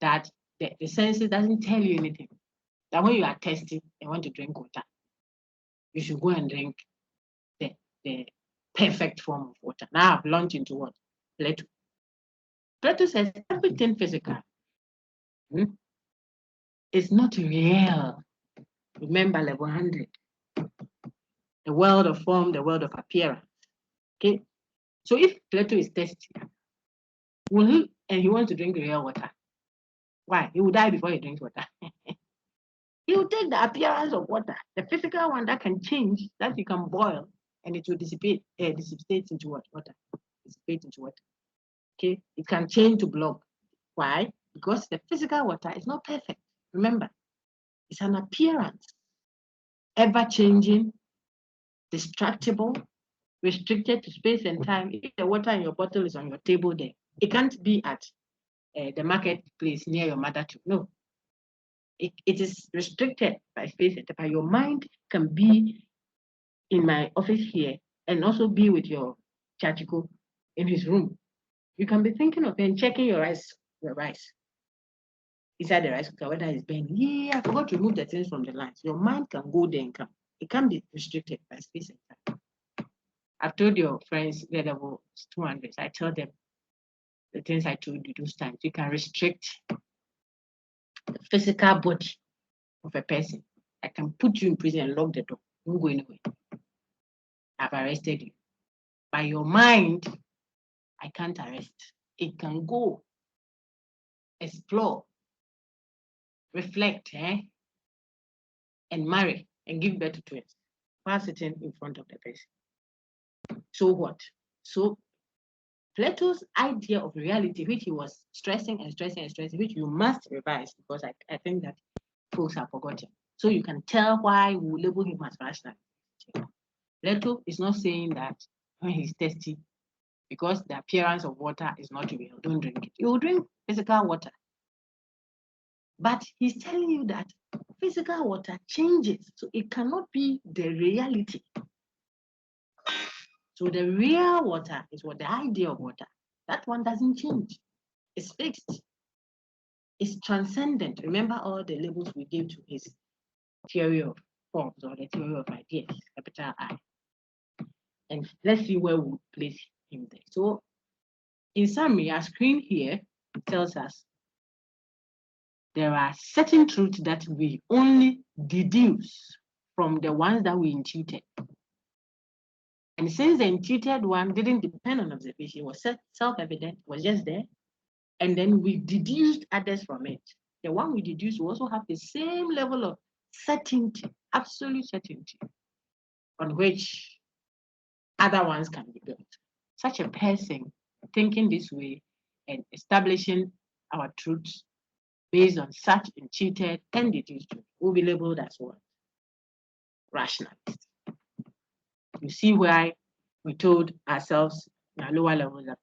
that the senses doesn't tell you anything. That when you are thirsty and want to drink water, you should go and drink the perfect form of water. Now I've launched into what? Plato. Plato says everything physical is not real. Remember level 100. The world of form, the world of appearance. Okay? So if Plato is thirsty, will he, and he wants to drink real water? Why? He will die before he drinks water. He will take the appearance of water, the physical one that can change, that you can boil, and it will dissipate into what? Water. Dissipate into water. Okay? It can change to blood. Why? Because the physical water is not perfect. Remember, it's an appearance. Ever-changing, destructible, restricted to space and time. If the water in your bottle is on your table there, it can't be at the marketplace near your mother too. No. It is restricted by space and time. But your mind can be in my office here and also be with your chachiko in his room. You can be thinking of and checking your rice inside the rice cooker, whether it's burning. Yeah, I forgot to remove the things from the lines. Your mind can go there and come. It can't be restricted by space and time. I've told your friends they're level 200. I tell them the things I told you those times. You can restrict the physical body of a person. I can put you in prison and lock the door. Don't go anywhere. I've arrested you. By your mind, I can't arrest. It can go, explore, reflect, and marry and give birth to twins while sitting in front of the person. So what? So Plato's idea of reality, which he was stressing, which you must revise because I think that folks have forgotten. So you can tell why we label him as rational. Plato is not saying that when he's thirsty, because the appearance of water is not real, don't drink it. You will drink physical water. But he's telling you that physical water changes, so it cannot be the reality. So the real water is what the idea of water. That one doesn't change. It's fixed. It's transcendent. Remember all the labels we gave to his theory of forms or the theory of ideas, capital I. And let's see where we place him there. So in summary, our screen here tells us there are certain truths that we only deduce from the ones that we intuited. And since the intuited one didn't depend on observation, it was self-evident, was just there, and then we deduced others from it. The one we deduced will also have the same level of certainty, absolute certainty, on which other ones can be built. Such a person thinking this way and establishing our truths based on such intuited and deduced truth will be labeled as what? Rationalist. You see why we told ourselves in our lower levels that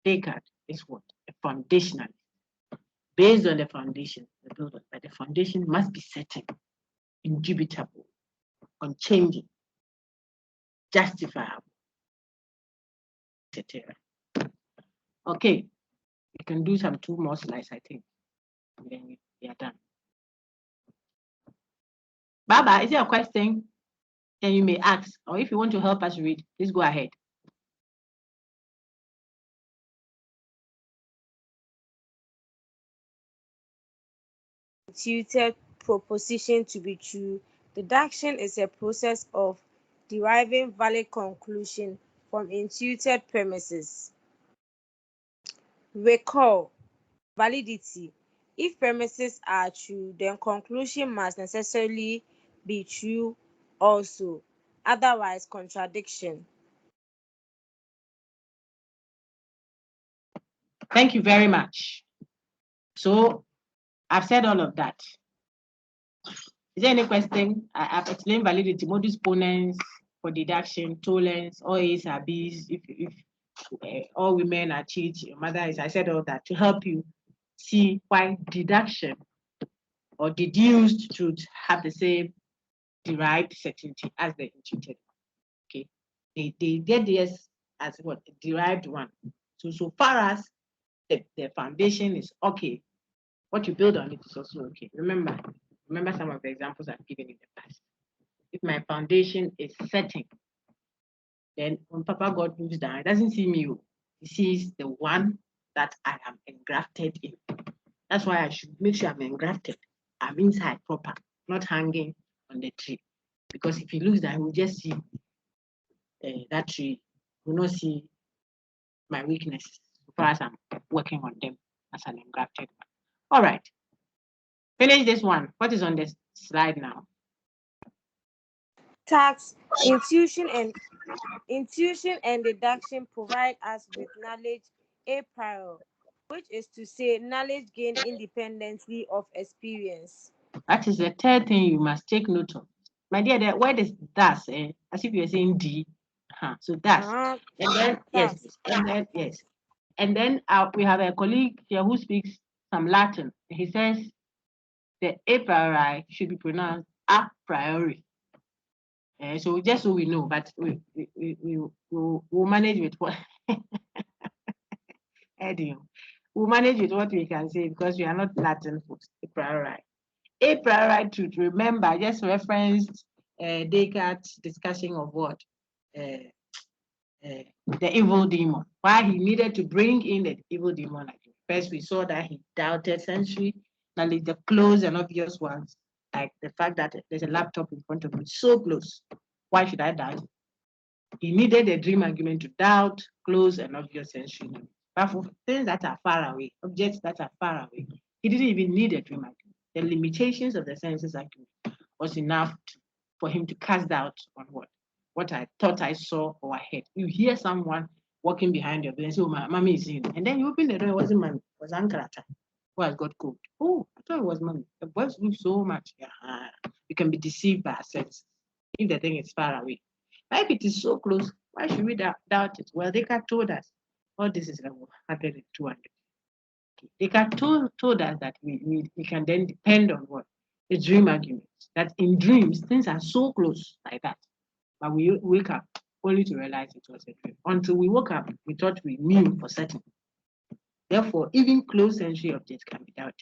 Descartes is what? A foundationalist. Based on the foundation, but the foundation must be certain, indubitable, unchanging, justifiable, etc. Okay, we can do some 2 more slides, I think, and then we are done. Baba, is there a question? Then you may ask, or if you want to help us read, please go ahead. Intuited proposition to be true. Deduction is a process of deriving valid conclusion from intuited premises. Recall validity. If premises are true, then conclusion must necessarily be true also. Otherwise, contradiction. Thank you very much. So I've said all of that. Is there any question? I've explained validity, modus ponens for deduction, tolerance, all A's are B's, if all women are cheats, your mother is, I said all that to help you see why deduction or deduced truths have the same derived certainty as the intuited one. Okay, they get this as what? A derived one. So far as the foundation is okay, what you build on it is also okay. Remember some of the examples I've given in the past. If my foundation is certain, then when Papa God moves down, he doesn't see me. He sees the one that I am engrafted in. That's why I should make sure I'm engrafted. I'm inside proper, not hanging on the tree. Because if he looks down, he will just see that tree. He will not see my weaknesses as far as I'm working on them as an engrafted one. All right. Finish this one. What is on the slide now? Tax, intuition and deduction provide us with knowledge a priori, which is to say knowledge gained independently of experience. That is the third thing you must take note of. My dear, the word is thus, as if you're saying D. So thus. And then, yes. And then, yes. And then we have a colleague here who speaks some Latin. He says the a priori should be pronounced a priori. So just so we know, but we'll manage with what we'll manage with what we can say because we are not Latin folks. A priori. A priori truth. Remember, I just referenced Descartes' discussion of what the evil demon. Why he needed to bring in the evil demon. First, we saw that he doubted sensory knowledge, the close and obvious ones, like the fact that there's a laptop in front of me, so close. Why should I doubt? He needed a dream argument to doubt close and obvious sensory knowledge. But for things that are far away, objects that are far away, he didn't even need a dream argument. The limitations of the senses argument was enough for him to cast doubt on what I thought I saw or I heard. You hear someone walking behind your bed and say, oh, my mommy is in. And then you open the door, it wasn't mommy, it was Ankarata who has got cold. Oh, I thought it was mommy. The voice moves so much. You can be deceived by our senses if the thing is far away. But if it is so close, why should we doubt it? Well, Descartes told us, all this is level 100 and 200. Descartes told us that we can then depend on what? The dream arguments. That in dreams, things are so close like that. But we wake up only to realize it was a dream. Until we woke up, we thought we knew for certain. Therefore, even close sensory objects can be doubted.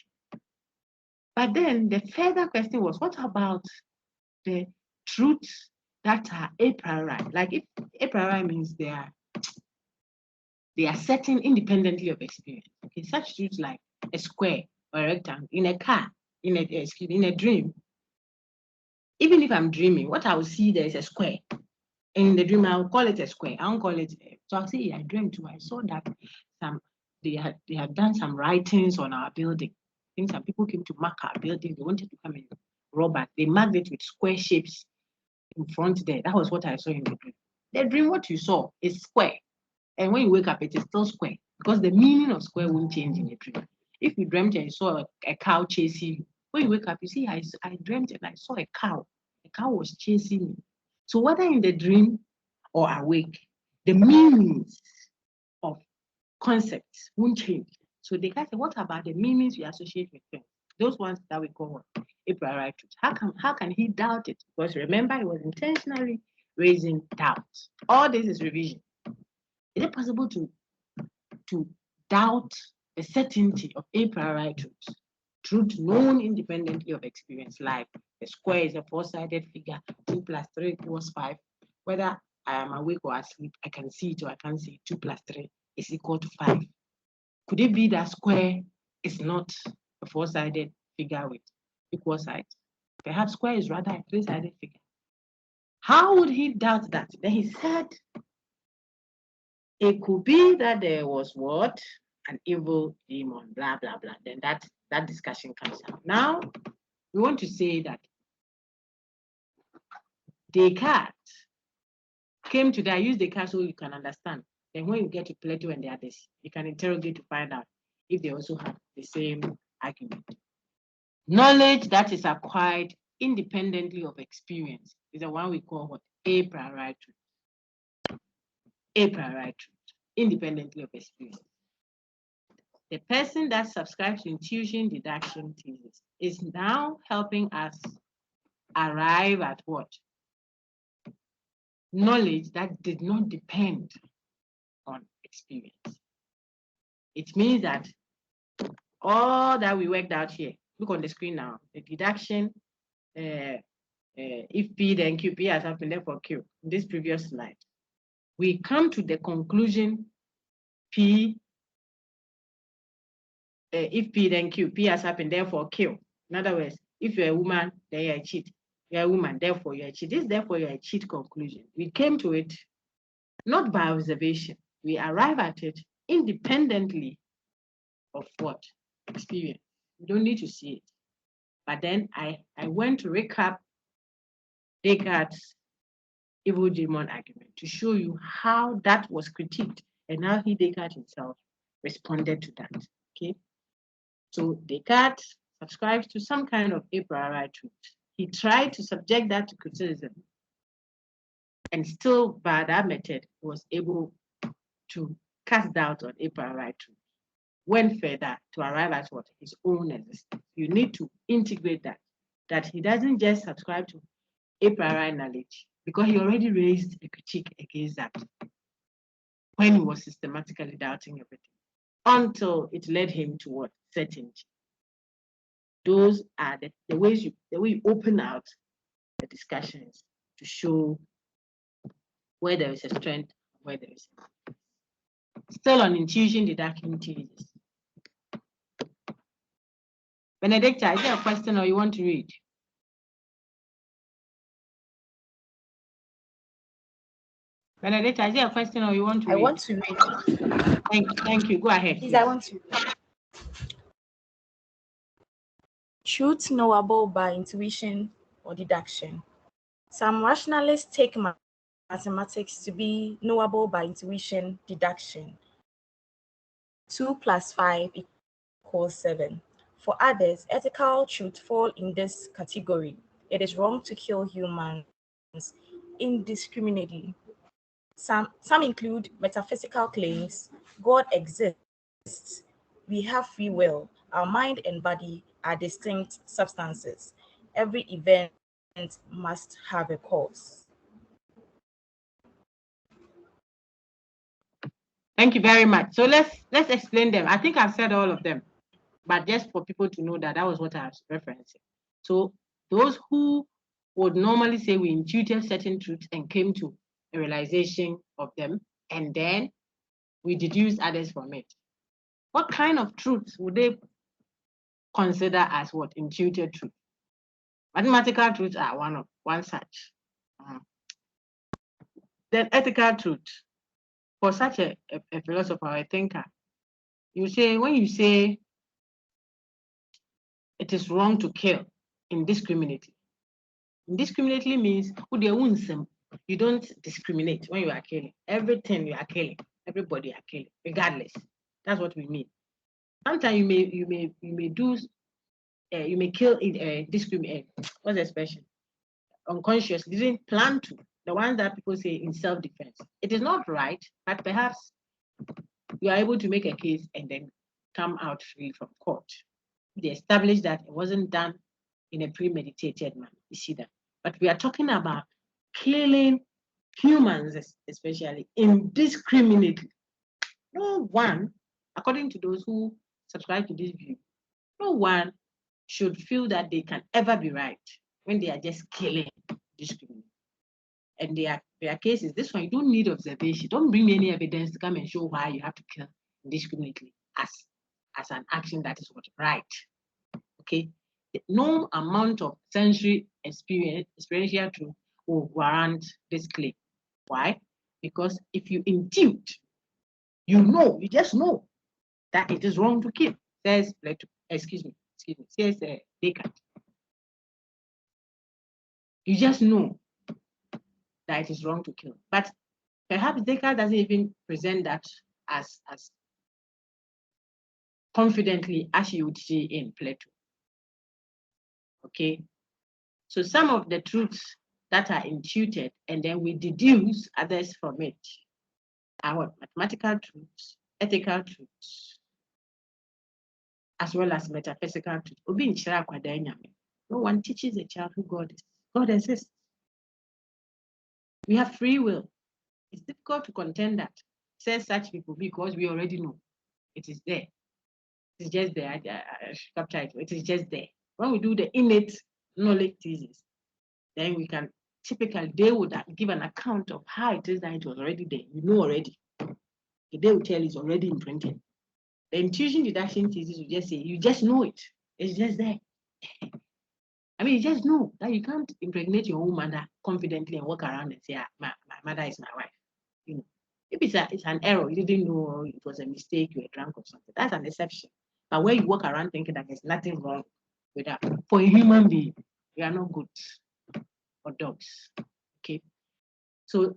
But then the further question was, what about the truths that are a priori? Like if a priori means they are They are certain independently of experience. Okay, such truths like a square or a rectangle in a car, in a dream. Even if I'm dreaming, what I will see there is a square. And in the dream, I'll call it a square. I won't call it. So I'll say, yeah, I dreamt too. I saw that they had done some writings on our building. I think some people came to mark our building. They wanted to come and rob us. They marked it with square shapes in front there. That was what I saw in the dream. The dream, what you saw is square. And when you wake up, it is still square because the meaning of square won't change in the dream. If you dreamt and you saw a cow chasing you, when you wake up, you see, I dreamt and I saw a cow. The cow was chasing me. So whether in the dream or awake, the meanings of concepts won't change. So they can say, what about the meanings we associate with things? Those ones that we call a priori truth. How can he doubt it? Because remember, he was intentionally raising doubt. All this is revision. Is it possible to doubt the certainty of a priori truth? Truth known independently of experience, like a square is a four-sided figure, 2 + 3 = 5. Whether I am awake or asleep, I can see it or I can't see it. 2 + 3 = 5. Could it be that square is not a four-sided figure with equal sides? Perhaps square is rather a three-sided figure. How would he doubt that? Then he said, it could be that there was what? An evil demon, blah, blah, blah. Then that discussion comes out. Now, we want to say that Descartes came to that. I use Descartes so you can understand. Then when you get to Plato and the others, you can interrogate to find out if they also have the same argument. Knowledge that is acquired independently of experience is the one we call what? A priori truth. A priori truth, independently of experience. The person that subscribes to intuition, deduction, thesis is now helping us arrive at what? Knowledge that did not depend on experience. It means that all that we worked out here, look on the screen now, the deduction, if P then Q, P has happened, therefore Q, in this previous slide. We come to the conclusion P, if P then Q, P has happened, therefore Q. In other words, if you're a woman, then you're a cheat. You're a woman, therefore you're a cheat. This, therefore, you're a cheat conclusion. We came to it not by observation. We arrive at it independently of what? Experience. You don't need to see it. But then I went to recap Descartes' evil demon argument to show you how that was critiqued and how Descartes himself responded to that. Okay. So Descartes subscribes to some kind of a priori truth. He tried to subject that to criticism, and still by that method was able to cast doubt on a priori truth. Went further to arrive at what? His own existence. You need to integrate that he doesn't just subscribe to a priori knowledge, because he already raised a critique against that when he was systematically doubting everything, until it led him to what? Certainty. Those are the way you open out the discussions to show where there is a strength, where there is a... Still on intuition, deduction, thesis. Benedicta, is there a question or you want to read? Benedicta, is there a question or you want to read? I want to read. Thank you. Go ahead. Please, I want to read. Truth knowable by intuition or deduction. Some rationalists take mathematics to be knowable by intuition, deduction. 2 + 5 = 7. For others, ethical truth fall in this category. It is wrong to kill humans indiscriminately. Some include metaphysical claims. God exists. We have free will. Our mind and body are distinct substances. Every event must have a cause. Thank you very much. So let's explain them. I think I've said all of them, but just for people to know that was what I was referencing. So those who would normally say we intuited certain truths and came to a realization of them, and then we deduce others from it. What kind of truths would they consider as what? Intuited truth. Mathematical truths are one such. Then ethical truth. For such a philosopher or a thinker, when you say it is wrong to kill indiscriminately. Indiscriminately means you don't discriminate when you are killing. Everything you are killing, everybody are killing, regardless. That's what we mean. Sometimes you may do you may kill discriminate. What's the expression? Unconsciously, didn't plan to. The ones that people say in self-defense. It is not right, but perhaps you are able to make a case and then come out free from court. They establish that it wasn't done in a premeditated manner. You see that? But we are talking about killing humans, especially indiscriminately. No one, according to those who subscribe to this view, no one should feel that they can ever be right when they are just killing indiscriminately. And their cases, this one, you don't need observation. Don't bring me any evidence to come and show why you have to kill indiscriminately as an action that is what right. Okay, no amount of sensory experiential truth will warrant this claim. Why? Because if you intuit, you just know that it is wrong to kill. Says Plato, says Descartes. You just know that it is wrong to kill. But perhaps Descartes doesn't even present that as confidently as you would see in Plato. Okay, so some of the truths that are intuited and then we deduce others from it are what? Mathematical truths, ethical truths, as well as metaphysical truths. No one teaches a child who God is. God exists. We have free will. It's difficult to contend that, says such people, because we already know it is there. It's just there. It is just there. When we do the innate knowledge thesis, then we can they would give an account of how it is that it was already there. You know already. They will tell it's already imprinted. The intuition deduction thesis will just say, you just know it. It's just there. I mean, you just know that you can't impregnate your own mother confidently and walk around and say, my mother is my wife. You know, if it's an error, you didn't know it was a mistake, you were drunk or something, that's an exception. But when you walk around thinking that there's nothing wrong with that, for a human being, we are not goats or dogs. Okay. So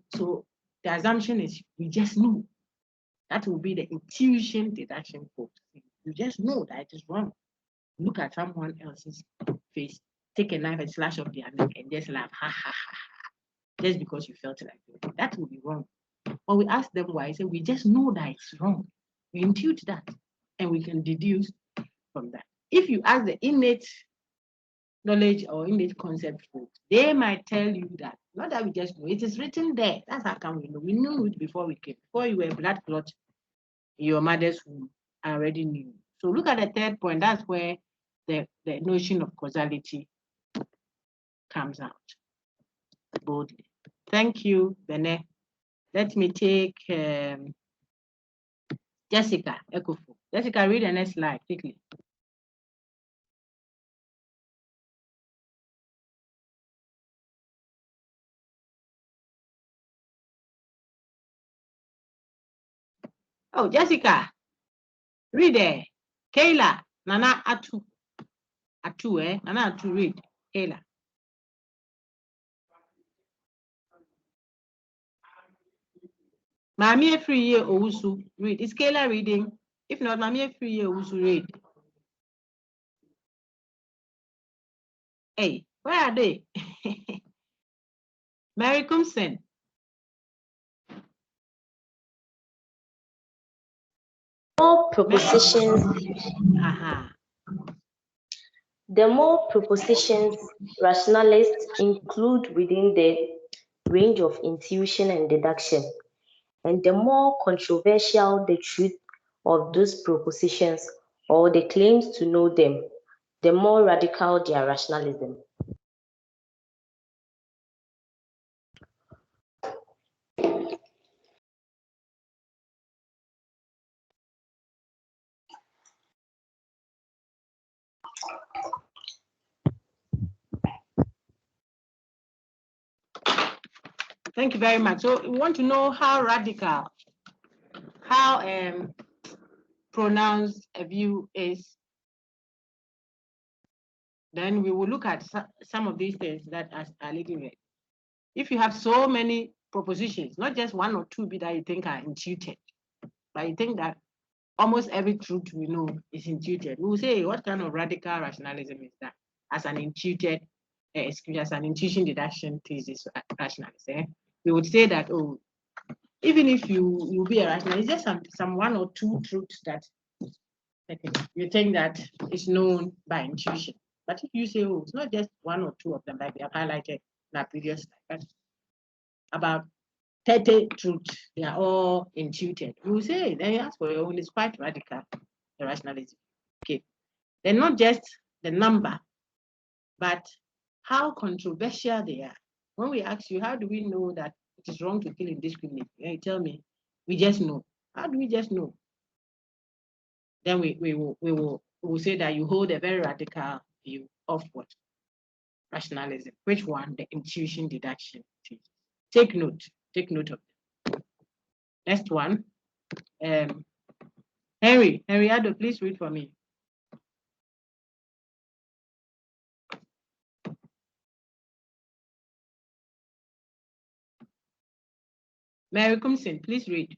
the assumption is we just know. That will be the intuition deduction code. You just know that it is wrong. Look at someone else's face, take a knife and slash off their neck and just laugh, ha ha ha, just because you felt like it. That will be wrong. When we ask them why, I say we just know that it's wrong. We intuit that and we can deduce from that. If you ask the innate knowledge or innate concept folks, they might tell you that, not that we just know, it is written there. That's how come we know. We knew it before we came. Before you were blood clot in your mother's womb, I already knew. So look at the third point. That's where the notion of causality comes out boldly. Thank you, Bene. Let me take Jessica Ekofu. Jessica, read the next slide quickly. Oh, Jessica, read there. Kayla, Nana Atu. Nana Atu, read. Kayla. Mami free year Owusu, read. Is Kayla reading? If not, Mami free year Owusu, read. Hey, where are they? Mary Kumsen. More propositions. The more propositions rationalists include within the range of intuition and deduction, and the more controversial the truth of those propositions or the claims to know them, the more radical their rationalism. Thank you very much. So we want to know how radical, how pronounced a view is. Then we will look at some of these things that are little read. If you have so many propositions, not just one or two that you think are intuited, but you think that almost every truth we know is intuited, we will say, what kind of radical rationalism is that? As an intuited, as an intuition deduction thesis rationalist. We would say that, oh, even if you be a rationalist, there's some one or two truths that you think that is known by intuition. But if you say, oh, it's not just one or two of them, like we have highlighted in our previous slide, but about 30 truths, they are all intuited. You will say, then you ask for your own, it's quite radical, the rationalism. Okay. Then not just the number, but how controversial they are. When we ask you, how do we know that it is wrong to kill indiscriminately? You tell me, we just know. How do we just know? Then we will say that you hold a very radical view of what? Rationalism. Which one? The intuition deduction. Take note of it. Next one. Henry Ado, please read for me. Mary Kumsin, please read.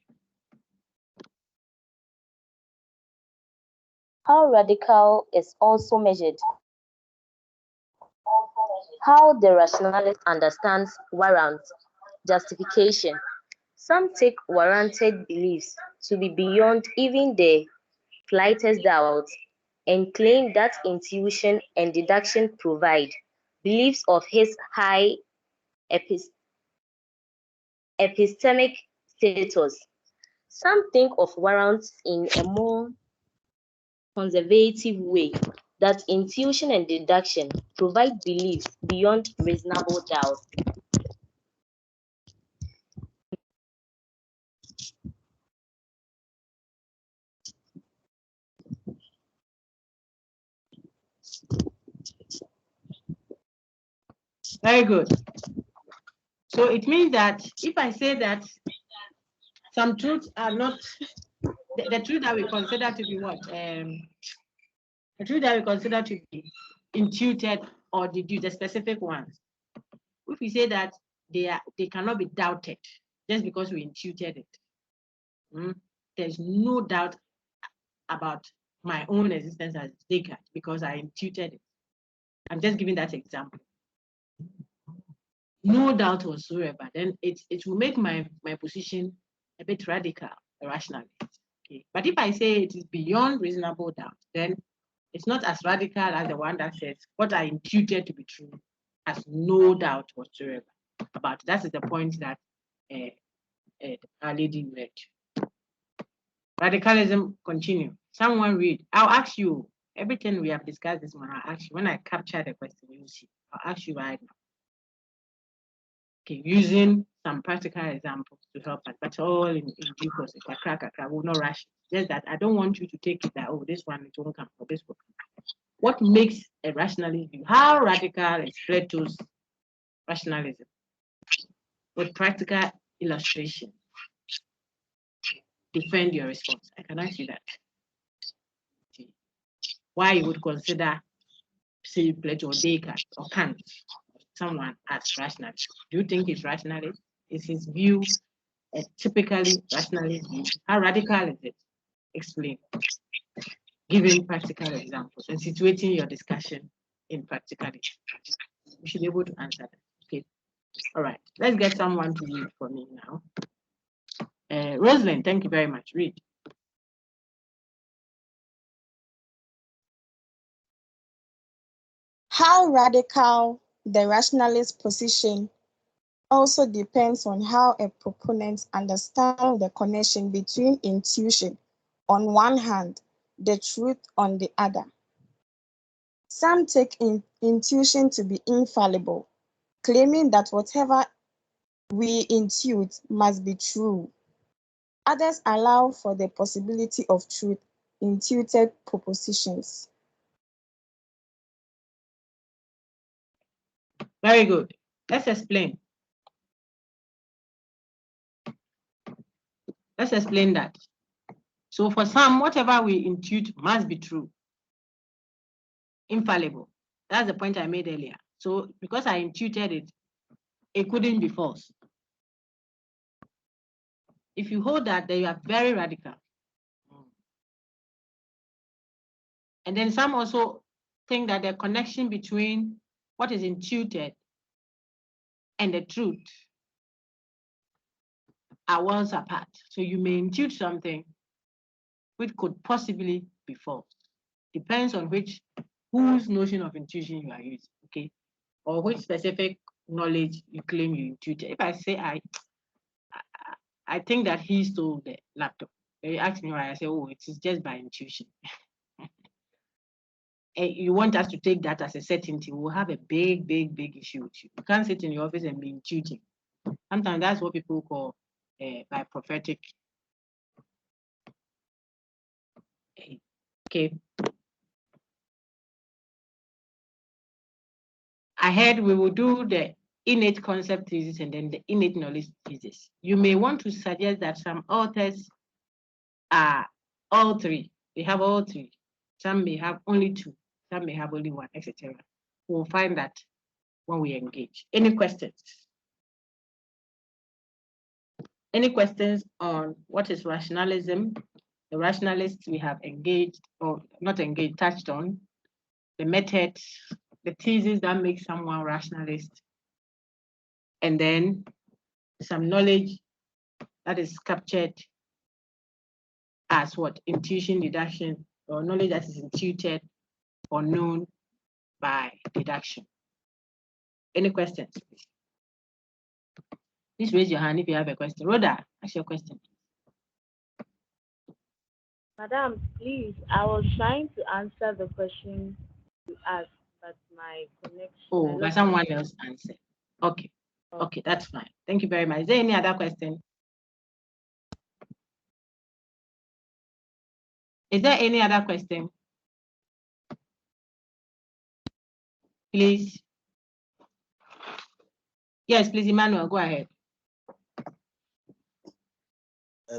How radical is also measured. How the rationalist understands warrant, justification. Some take warranted beliefs to be beyond even the slightest doubt and claim that intuition and deduction provide beliefs of his high epistemic status. Some think of warrants in a more conservative way, that intuition and deduction provide beliefs beyond reasonable doubt. Very good. So it means that if I say that some truths are not, the truth that we consider to be what? The truth that we consider to be intuited or deduced, the specific ones. If we say that they cannot be doubted just because we intuited it, there's no doubt about my own existence as Descartes because I intuited it. I'm just giving that example. No doubt whatsoever. Then it will make my position a bit radical, rationalist. Okay. But if I say it is beyond reasonable doubt, then it's not as radical as the one that says what I intuited to be true has no doubt whatsoever about it. That is the point that our lady read. Radicalism continue. Someone read. I'll ask you everything we have discussed this morning. I'll ask you when I capture the question. You'll see. I'll ask you right now. Okay, using some practical examples to help us, but all in due course. I will not rush it. Just that I don't want you to take it that, oh, this one it won't come, or this one. What makes a rationalist view? How radical is Plato's rationalism? With practical illustration. Defend your response. I can ask you that. Okay. Why you would consider, say, Plato or Descartes or Kant, someone as rationalist? Do you think he's rationalist? Is his view a typically rationalist view? How radical is it? Explain. Giving practical examples and situating your discussion in practicality. You should be able to answer that. Okay. All right. Let's get someone to read for me now. Rosalind, thank you very much. Read. How radical the rationalist position also depends on how a proponent understands the connection between intuition on one hand, the truth on the other. Some take intuition to be infallible, claiming that whatever we intuit must be true. Others allow for the possibility of truth intuited propositions. Very good. Let's explain. Let's explain that. So for some, whatever we intuit must be true, infallible. That's the point I made earlier. So because I intuited it, it couldn't be false. If you hold that, then you are very radical. And then some also think that the connection between what is intuited and the truth are worlds apart. So you may intuit something which could possibly be false. Depends on whose notion of intuition you are using, okay? Or which specific knowledge you claim you intuited. If I say I think that he stole the laptop, you ask me why, I say, oh, it is just by intuition. And you want us to take that as a certainty, we'll have a big issue with you. You can't sit in your office and be intuiting. Sometimes that's what people call by prophetic. Okay. Ahead, we will do the innate concept thesis and then the innate knowledge thesis. You may want to suggest that some authors are all three. They have all three. Some may have only two. Some may have only one, etc. We'll find that when we engage. Any questions? Any questions on what is rationalism? The rationalists we have engaged, or not engaged, touched on, the methods, the thesis that makes someone rationalist, and then some knowledge that is captured as what? Intuition, deduction, or knowledge that is intuited or known by deduction. Any questions? Please raise your hand if you have a question. Rhoda, ask your question. Madam, please, I was trying to answer the question you asked, but my connection. Oh, but someone else answered. Okay. Okay, that's fine. Thank you very much. Is there any other question? Is there any other question? Please. Yes, please, Emmanuel, go ahead.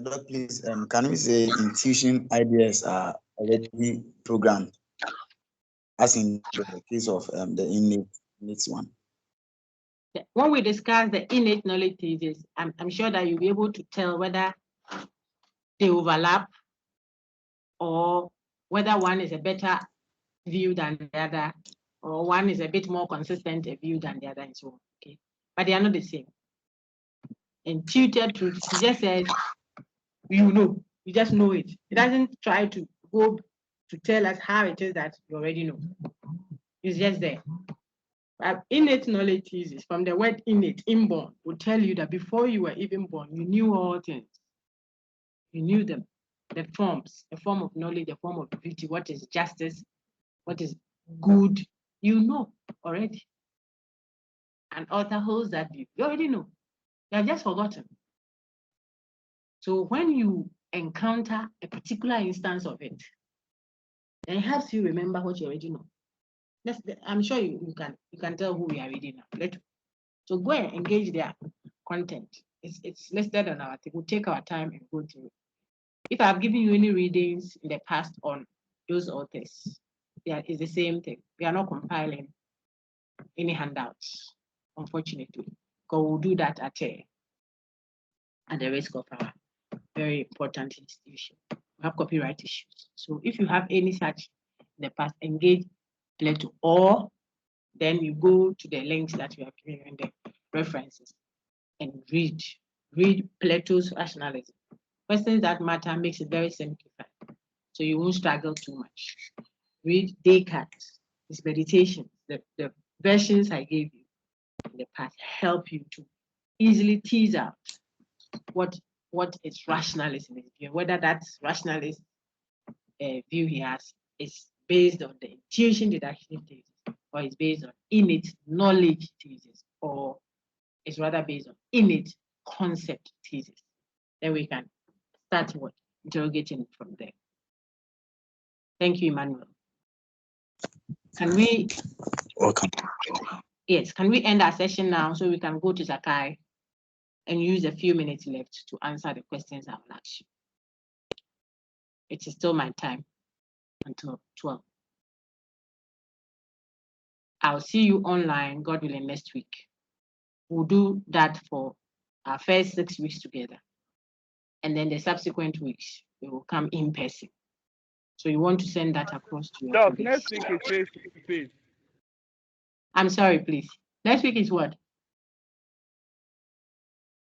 Doc, please, can we say intuition ideas are already programmed, as in the case of the innate one? When we discuss the innate knowledge thesis, I'm sure that you'll be able to tell whether they overlap or whether one is a better view than the other, or one is a bit more consistent a view than the other, and so on. Okay, but they are not the same. Intuited truth, he just says, you just know it. It doesn't try to go to tell us how it is that you already know. It's just there. But innate knowledge thesis, from the word innate, inborn, will tell you that before you were even born, you knew all things. You knew them, the forms, the form of knowledge, the form of beauty, what is justice, what is good, you know already. An author holds that view. You already know. You have just forgotten. So when you encounter a particular instance of it, then it helps you remember what you already know. I'm sure you can tell who we are reading now. So go and engage their content. It's listed on our thing. We'll take our time and go through it. If I've given you any readings in the past on those authors, yeah, it's the same thing. We are not compiling any handouts, unfortunately, because we'll do that at the risk of our very important institution. We have copyright issues. So if you have any such in the past, engage Plato, or then you go to the links that we have given in the references and read Plato's Rationalism. Questions that matter makes it very simplified, so you won't struggle too much. Read Descartes, his meditation, the versions I gave you in the past help you to easily tease out what is rationalism is, whether that rationalist view he has is based on the intuition deduction thesis, or is based on innate knowledge thesis, or is rather based on innate concept thesis. Then we can start interrogating from there. Thank you, Emmanuel. Can we? Welcome. Yes, can we end our session now so we can go to Zakai? and use a few minutes left to answer the questions I will ask you. It is still my time until 12. I'll see you online, God willing, next week. We'll do that for our first 6 weeks together. And then the subsequent weeks, we will come in person. So you want to send that across to your Doc, colleagues. next week is face to face. I'm sorry, please. Next week is what?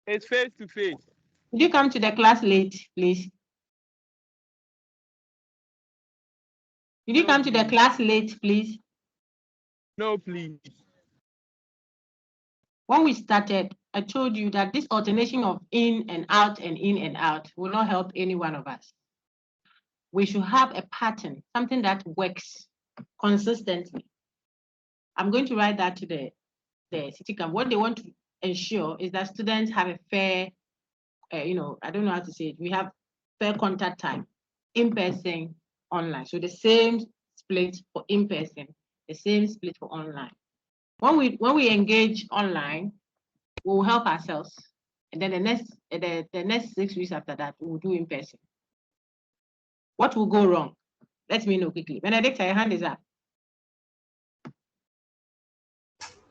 It's face to face. Would you come to the class late, please? Did you come to the class late, please? No, please. When we started, I told you that this alternation of in and out will not help any one of us. We should have a pattern, something that works consistently. I'm going to write that to the city camp. What they want to ensure is that students have a fair, I don't know how to say it. We have fair contact time, in person, online. So the same split for in person, the same split for online. When we engage online, we will help ourselves, and then the next 6 weeks after that, we will do in person. What will go wrong? Let me know quickly. Benedicta, your hand is up.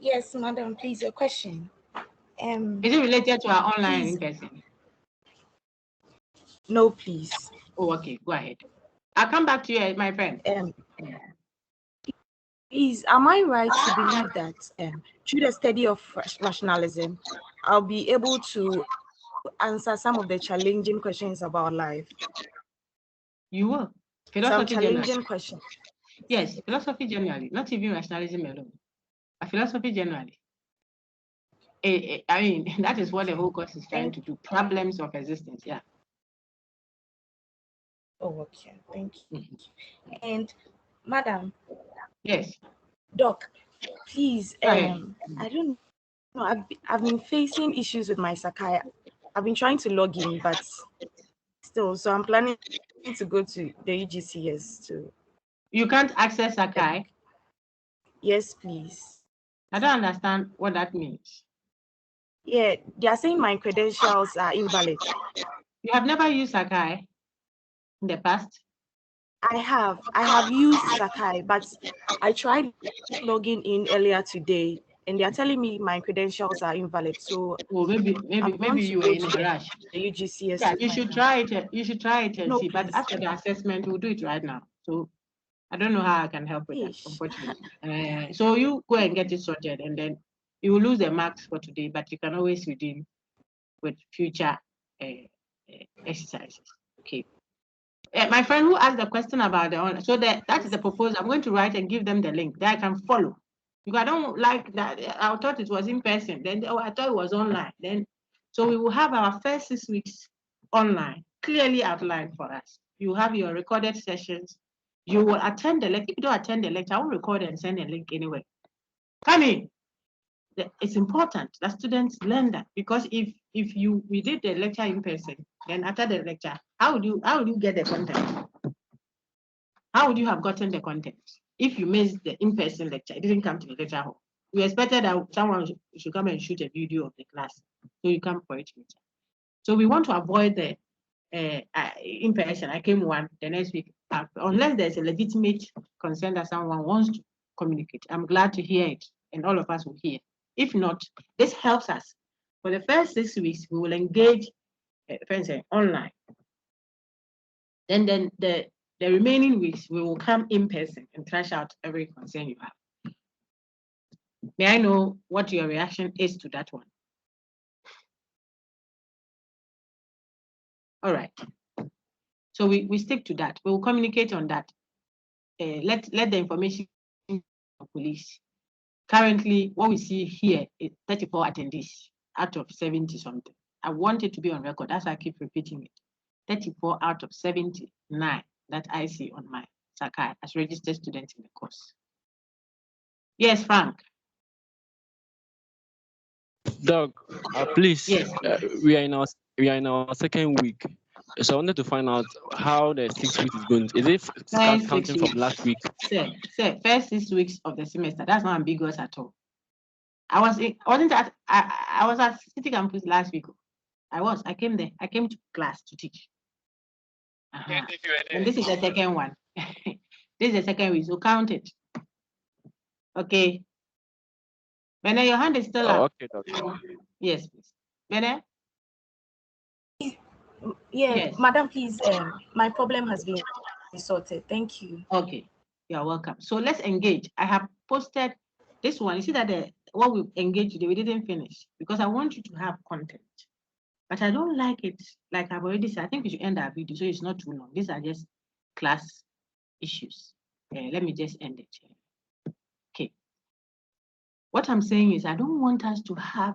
Yes, madam, please, your question. Is it related to our online in person? No, please. Oh, okay, go ahead. I'll come back to you, my friend. Please, am I right to believe that through the study of rationalism, I'll be able to answer some of the challenging questions about life? You will. Some Philosophy challenging generally. questions. Yes, philosophy generally, not even rationalism alone, but philosophy generally. I mean, that is what the whole course is trying to do, problems of existence, yeah. Oh, okay, thank you. And madam. Yes. Doc, please, Go ahead. I don't know, I've been facing issues with my Sakai. I've been trying to log in, but still, so I'm planning to go to the UGCS too. You can't access Sakai? Yes, please. I don't understand what that means. Yeah, they are saying my credentials are invalid. You have never used Sakai in the past? I have used Sakai, but I tried logging in earlier today, and they are telling me my credentials are invalid. So maybe you were in a rush. The UGCS. Yeah, you should try it. You should try it and No, see. please. But after the assessment, we'll do it right now. So I don't know how I can help with that, unfortunately. So you go and get it sorted, and then you will lose the marks for today, but you can always redeem with future exercises. Okay. My friend who asked the question about the online, so that is the proposal. I'm going to write and give them the link that I can follow. Because I don't like that. I thought it was in person. Then I thought it was online. Then, so we will have our first 6 weeks online, clearly outlined for us. You have your recorded sessions. You will attend the lecture. If you don't attend the lecture, I will record and send a link anyway. Come in. It's important that students learn that, because if we did the lecture in person, then after the lecture, how would you get the content? How would you have gotten the content if you missed the in-person lecture? It didn't come to the lecture hall. We expected that someone should come and shoot a video of the class, so you come for it later. So we want to avoid the in-person. I came one the next week, unless there's a legitimate concern that someone wants to communicate. I'm glad to hear it, and all of us will hear. If not, this helps us. For the first 6 weeks, we will engage online. Then the remaining weeks, we will come in person and thrash out every concern you have. May I know what your reaction is to that one? All right. So we stick to that. We will communicate on that. Let the information police. Currently, what we see here is 34 attendees out of 70 something. I want it to be on record. That's why I keep repeating it. 34 out of 79 that I see on my Sakai as registered students in the course. Yes, Frank. Doug, please. Yes. We are in our second week. So I wanted to find out how the 6 weeks is going. Is it start counting from last week? Sir, first 6 weeks of the semester. That's not ambiguous at all. I wasn't at I was at City Campus last week. I came there. I came to class to teach. And this is the second one. This is the second week, so count it. Okay. Bene, your hand is still up. Okay, Doctor. Yes, please. Bene? Yes, Madam, please. My problem has been sorted. Thank you. Okay, you're welcome. So let's engage. I have posted this one. You see that what we engaged today, we didn't finish because I want you to have content. But I don't like it, like I've already said. I think we should end our video so it's not too long. These are just class issues. Let me just end it here. Okay. What I'm saying is I don't want us to have